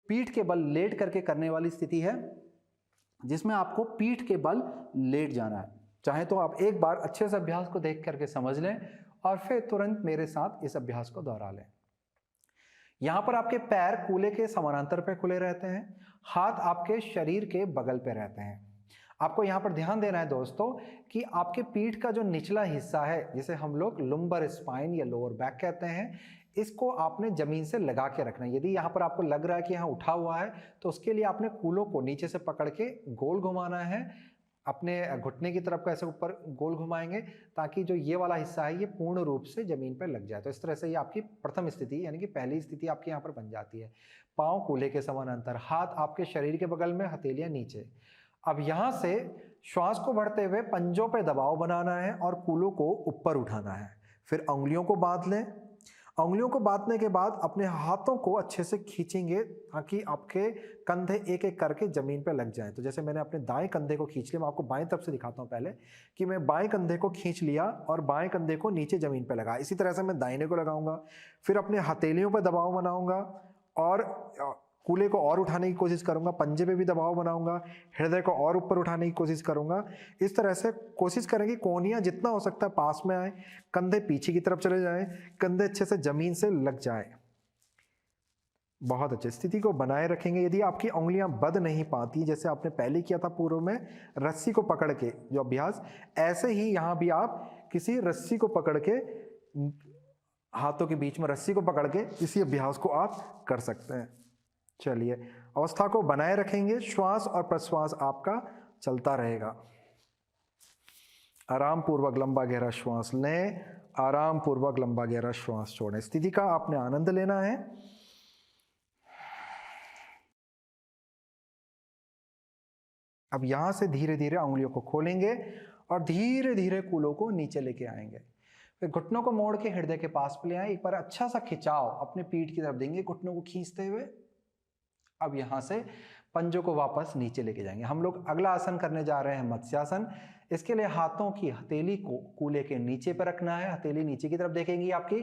पीठ के बल लेट करके करने वाली स्थिति है, जिसमें आपको पीठ के बल लेट जाना है। चाहे तो आप एक बार अच्छे से अभ्यास को देख करके समझ लें और फिर तुरंत मेरे साथ इस अभ्यास को दोहरा लें। यहां पर आपके पैर कूल्हे के समानांतर पे खुले रहते हैं, हाथ आपके शरीर के बगल पे रहते हैं। आपको यहां पर ध्यान देना है दोस्तों कि आपके पीठ का जो निचला हिस्सा है, जिसे हम लोग लुम्बर स्पाइन या लोअर बैक कहते हैं, इसको आपने जमीन से लगा के रखना है। यदि यहाँ पर आपको लग रहा है कि यहाँ उठा हुआ है तो उसके लिए आपने कूलों को नीचे से पकड़ के गोल घुमाना है। अपने घुटने की तरफ को ऐसे ऊपर गोल घुमाएंगे ताकि जो ये वाला हिस्सा है ये पूर्ण रूप से जमीन पर लग जाए। तो इस तरह से ये आपकी प्रथम स्थिति यानी कि पहली स्थिति आपकी यहाँ पर बन जाती है। पाँव कूल्हे के समानांतर, हाथ आपके शरीर के बगल में, हथेलियाँ नीचे। अब यहाँ से श्वास को भरते हुए पंजों पे दबाव बनाना है और कूलों को ऊपर उठाना है। फिर उंगलियों को बांध लें उंगलियों को बांधने के बाद अपने हाथों को अच्छे से खींचेंगे ताकि आपके कंधे एक एक करके जमीन पे लग जाएं। तो जैसे मैंने अपने दाएं कंधे को खींच लिया, मैं आपको बाएं तरफ से दिखाता हूं पहले कि मैं बाएं कंधे को खींच लिया और बाएं कंधे को नीचे जमीन पे लगा। इसी तरह से मैं दाहिने को लगाऊंगा, फिर अपने हथेलियों पर दबाव बनाऊंगा और कूल्हे को और उठाने की कोशिश करूंगा, पंजे पे भी दबाव बनाऊंगा, हृदय को और ऊपर उठाने की कोशिश करूंगा। इस तरह से कोशिश करेंगे कोहनियां जितना हो सकता है पास में आए, कंधे पीछे की तरफ चले जाएं, कंधे अच्छे से जमीन से लग जाए। बहुत अच्छे स्थिति को बनाए रखेंगे। यदि आपकी उंगलियां बद नहीं पाती, जैसे आपने पहले किया था पूर्व में रस्सी को पकड़ के जो अभ्यास, ऐसे ही यहां भी आप किसी रस्सी को पकड़ के, हाथों के बीच में रस्सी को पकड़ के इसी अभ्यास को आप कर सकते हैं। चलिए, अवस्था को बनाए रखेंगे, श्वास और प्रश्वास आपका चलता रहेगा। आराम पूर्वक लंबा गहरा श्वास लें, आराम पूर्वक लंबा गहरा श्वास छोड़ें। स्थिति का आपने आनंद लेना है। अब यहां से धीरे धीरे उंगलियों को खोलेंगे और धीरे धीरे कूल्हों को नीचे लेके आएंगे। फिर घुटनों को मोड़ के हृदय के पास पे ले आए। एक बार अच्छा सा खिंचाव अपने पीठ की तरफ देंगे, घुटनों को खींचते हुए। अब यहां से पंजों को वापस नीचे लेके जाएंगे। हम लोग अगला आसन करने जा रहे हैं मत्स्यासन। इसके लिए हाथों की हथेली को कूल्हे के नीचे पर रखना है, हथेली नीचे की तरफ देखेंगी आपकी,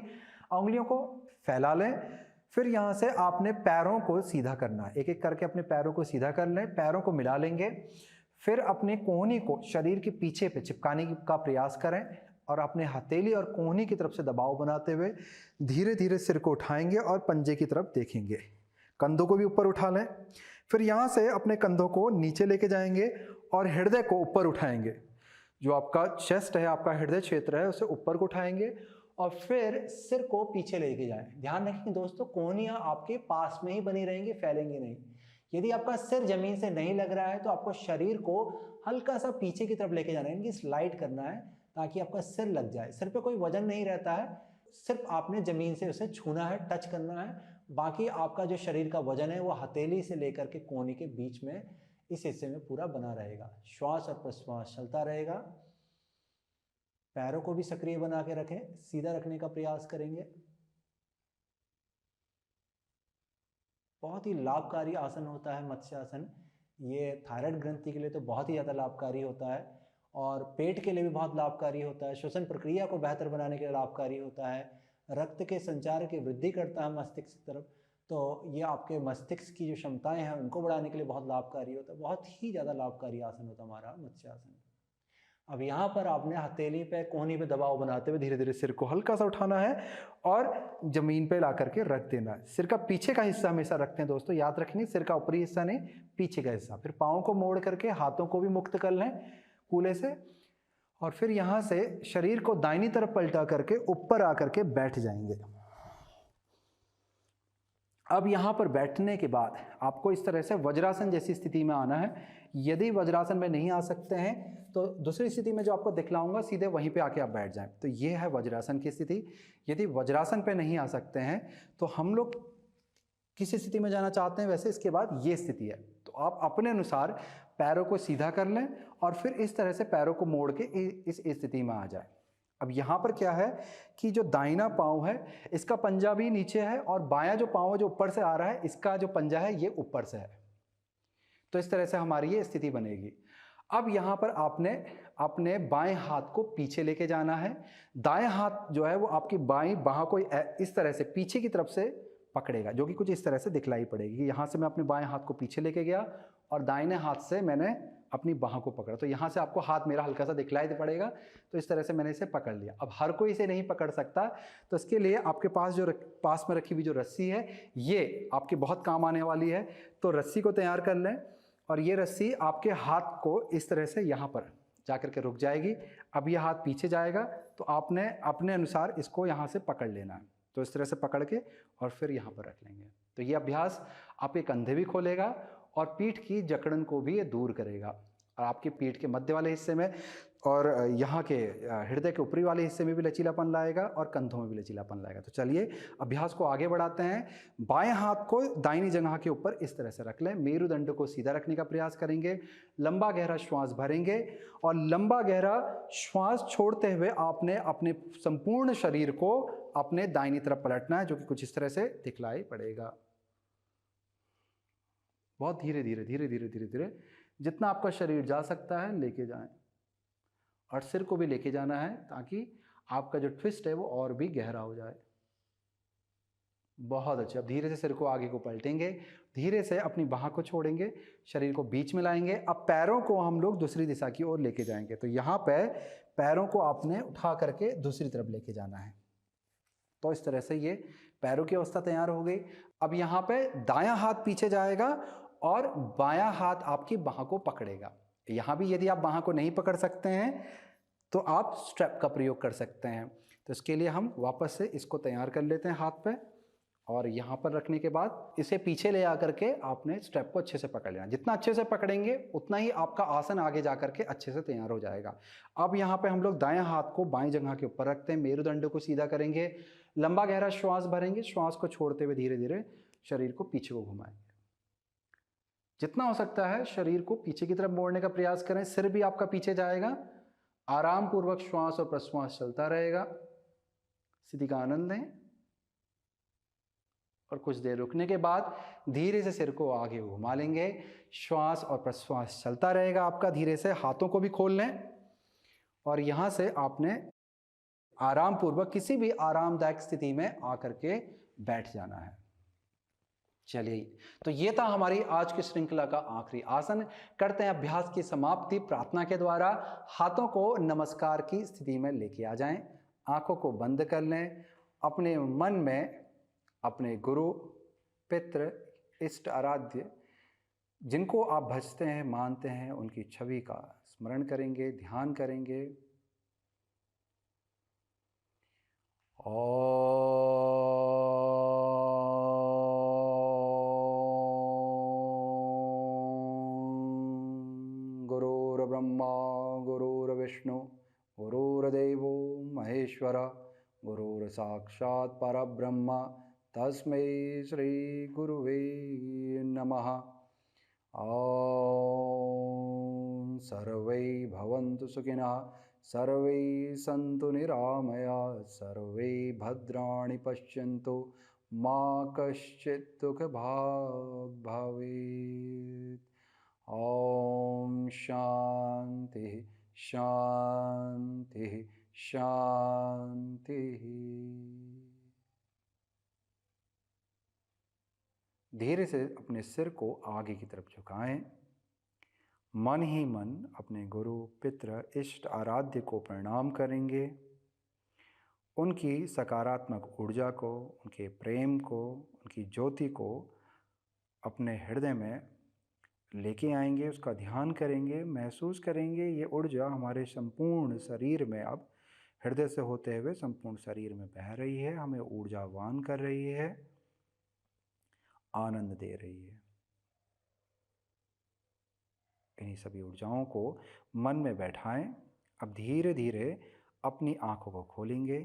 उंगलियों को फैला लें। फिर यहां से आपने पैरों को सीधा करना है, एक एक करके अपने पैरों को सीधा कर लें, पैरों को मिला लेंगे। फिर अपने कोहनी को शरीर के पीछे पे चिपकाने का प्रयास करें और अपने हथेली और कोहनी की तरफ से दबाव बनाते हुए धीरे धीरे सिर को उठाएंगे और पंजे की तरफ देखेंगे। कंधों को भी ऊपर उठा लें। फिर यहां से अपने कंधों को नीचे लेके जाएंगे और हृदय को ऊपर उठाएंगे। जो आपका चेस्ट है, आपका हृदय क्षेत्र है, उसे ऊपर को उठाएंगे और फिर सिर को पीछे लेके जाएं। ध्यान रखें दोस्तों, कोहनियां आपके पास में ही बनी रहेंगी, फैलेंगी नहीं। यदि आपका सिर जमीन से नहीं लग रहा है तो आपको शरीर को हल्का सा पीछे की तरफ लेके जाना है, इनकी स्लाइड करना है ताकि आपका सिर लग जाए। सिर पे कोई वजन नहीं रहता है, सिर्फ आपने जमीन से उसे छूना है, टच करना है। बाकी आपका जो शरीर का वजन है वो हथेली से लेकर के कोहनी के बीच में इस हिस्से में पूरा बना रहेगा। श्वास और प्रश्वास चलता रहेगा। पैरों को भी सक्रिय बना के रखें, सीधा रखने का प्रयास करेंगे। बहुत ही लाभकारी आसन होता है मत्स्यासन। ये थायराइड ग्रंथि के लिए तो बहुत ही ज़्यादा लाभकारी होता है और पेट के लिए भी बहुत लाभकारी होता है। श्वसन प्रक्रिया को बेहतर बनाने के लिए लाभकारी होता है। रक्त के संचार की वृद्धि करता है मस्तिष्क की तरफ, तो ये आपके मस्तिष्क की जो क्षमताएं हैं उनको बढ़ाने के लिए बहुत लाभकारी होता है। बहुत ही ज़्यादा लाभकारी आसन होता है हमारा मत्स्यासन। अब यहाँ पर आपने हथेली पे, कोहनी पे दबाव बनाते हुए धीरे धीरे सिर को हल्का सा उठाना है और जमीन पे ला करके रख देना है। सिर का पीछे का हिस्सा हमेशा रखते हैं दोस्तों, याद रखेंगे, सिर का ऊपरी हिस्सा नहीं, पीछे का हिस्सा। फिर पाँव को मोड़ करके हाथों को भी मुक्त कर लें कूल्हे से और फिर यहाँ से शरीर को दाहिनी तरफ पलटा करके ऊपर आकर के बैठ जाएंगे। अब यहाँ पर बैठने के बाद आपको इस तरह से वज्रासन जैसी स्थिति में आना है। यदि वज्रासन में नहीं आ सकते हैं तो दूसरी स्थिति में जो आपको दिखलाऊंगा सीधे वहीं पे आके आप बैठ जाएं। तो ये है वज्रासन की स्थिति। यदि वज्रासन पे नहीं आ सकते हैं तो हम लोग किस स्थिति में जाना चाहते हैं, वैसे इसके बाद ये स्थिति है। तो आप अपने अनुसार पैरों को सीधा कर लें और फिर इस तरह से पैरों को मोड़ के इस स्थिति में आ जाए। अब यहाँ पर क्या है कि जो दाहिना पाँव है इसका पंजा भी नीचे है और बायां जो पाँव है जो ऊपर से आ रहा है इसका जो पंजा है ये ऊपर से है। तो इस तरह से हमारी ये स्थिति बनेगी। अब यहाँ पर आपने अपने बाएं हाथ को पीछे लेके जाना है। दाएं हाथ जो है वो आपकी बाईं बाह को इस तरह से पीछे की तरफ से पकड़ेगा, जो कि कुछ इस तरह से दिखलाई पड़ेगी। यहाँ से मैं अपने बाएं हाथ को पीछे लेके गया और दाहिने हाथ से मैंने अपनी बाह को पकड़ा। तो यहाँ से आपको हाथ मेरा हल्का सा दिखलाई पड़ेगा। तो इस तरह से मैंने इसे पकड़ लिया। अब हर कोई इसे नहीं पकड़ सकता, तो इसके लिए आपके पास जो पास में रखी हुई जो रस्सी है ये आपके बहुत काम आने वाली है। तो रस्सी को तैयार कर लें और ये रस्सी आपके हाथ को इस तरह से यहाँ पर जाकर के रुक जाएगी। अब ये हाथ पीछे जाएगा तो आपने अपने अनुसार इसको यहाँ से पकड़ लेना है। तो इस तरह से पकड़ के और फिर यहाँ पर रख लेंगे। तो ये अभ्यास आपके कंधे भी खोलेगा और पीठ की जकड़न को भी ये दूर करेगा और आपकी पीठ के मध्य वाले हिस्से में और यहाँ के हृदय के ऊपरी वाले हिस्से में भी लचीलापन लाएगा और कंधों में भी लचीलापन लाएगा। तो चलिए अभ्यास को आगे बढ़ाते हैं। बाएं हाथ को दाहिनी जगह के ऊपर इस तरह से रख लें, मेरुदंड को सीधा रखने का प्रयास करेंगे, लंबा गहरा श्वास भरेंगे और लंबा गहरा श्वास छोड़ते हुए आपने अपने संपूर्ण शरीर को अपने दाहिनी तरफ पलटना है, जो कि कुछ इस तरह से दिखलाई पड़ेगा। बहुत धीरे धीरे धीरे धीरे धीरे धीरे जितना आपका शरीर जा सकता है लेके जाएं, और सिर को भी लेके जाना है ताकि आपका जो ट्विस्ट है वो और भी गहरा हो जाए। बहुत अच्छे। अब धीरे से सिर को आगे को पलटेंगे, धीरे से अपनी बाह को छोड़ेंगे, शरीर को बीच में लाएंगे। अब पैरों को हम लोग दूसरी दिशा की ओर लेके जाएंगे। तो यहाँ पे पैरों को आपने उठा करके दूसरी तरफ लेके जाना है। तो इस तरह से ये पैरों की अवस्था तैयार हो गई। अब यहाँ पे दायां हाथ पीछे जाएगा और बायां हाथ आपकी बाह को पकड़ेगा। यहाँ भी यदि आप बाह को नहीं पकड़ सकते हैं तो आप स्ट्रैप का प्रयोग कर सकते हैं। तो इसके लिए हम वापस से इसको तैयार कर लेते हैं हाथ पे, और यहाँ पर रखने के बाद इसे पीछे ले आकर के आपने स्ट्रैप को अच्छे से पकड़ लेना। जितना अच्छे से पकड़ेंगे उतना ही आपका आसन आगे जा करके अच्छे से तैयार हो जाएगा। अब यहाँ पे हम लोग दायां हाथ को बाएं जगह के ऊपर रखते हैं, मेरुदंड को सीधा करेंगे, लंबा गहरा श्वास भरेंगे, श्वास को छोड़ते हुए धीरे धीरे शरीर को पीछे को घुमाएंगे। जितना हो सकता है शरीर को पीछे की तरफ मोड़ने का प्रयास करें। सिर भी आपका पीछे जाएगा। आराम पूर्वक श्वास और प्रश्वास चलता रहेगा। स्थिति का आनंद लें और कुछ देर रुकने के बाद धीरे से सिर को आगे घुमा लेंगे। श्वास और प्रश्वास चलता रहेगा आपका। धीरे से हाथों को भी खोल लें और यहां से आपने आराम पूर्वक किसी भी आरामदायक स्थिति में आकर के बैठ जाना है। चलिए, तो ये था हमारी आज की श्रृंखला का आखिरी आसन। करते हैं अभ्यास की समाप्ति प्रार्थना के द्वारा। हाथों को नमस्कार की स्थिति में लेके आ जाएं, आंखों को बंद कर लें। अपने मन में अपने गुरु, पितृ, इष्ट, आराध्य जिनको आप भजते हैं, मानते हैं, उनकी छवि का स्मरण करेंगे, ध्यान करेंगे। गुरुर्ब्रह्मा गुरुर्विष्णु गुरुर्देवो महेश्वर गुरुर्साक्षात् परब्रह्म तस्मै श्री गुरुवे नमः। ॐ सर्वे भवन्तु सुखिनः, सर्वे सन्तु निरामयाः, सर्वे भद्राणि पश्यन्तु, मा कश्चित् दुःखभाग् भवेत्। ॐ शान्तिः शान्तिः शान्तिः। धीरे से अपने सिर को आगे की तरफ झुकाएं। मन ही मन अपने गुरु, पितृ, इष्ट, आराध्य को प्रणाम करेंगे। उनकी सकारात्मक ऊर्जा को, उनके प्रेम को, उनकी ज्योति को अपने हृदय में लेके आएंगे, उसका ध्यान करेंगे, महसूस करेंगे ये ऊर्जा हमारे संपूर्ण शरीर में, अब हृदय से होते हुए संपूर्ण शरीर में बह रही है, हमें ऊर्जावान कर रही है, आनंद दे रही है। इन्हीं सभी ऊर्जाओं को मन में बैठाएं। अब धीरे धीरे अपनी आंखों को खोलेंगे।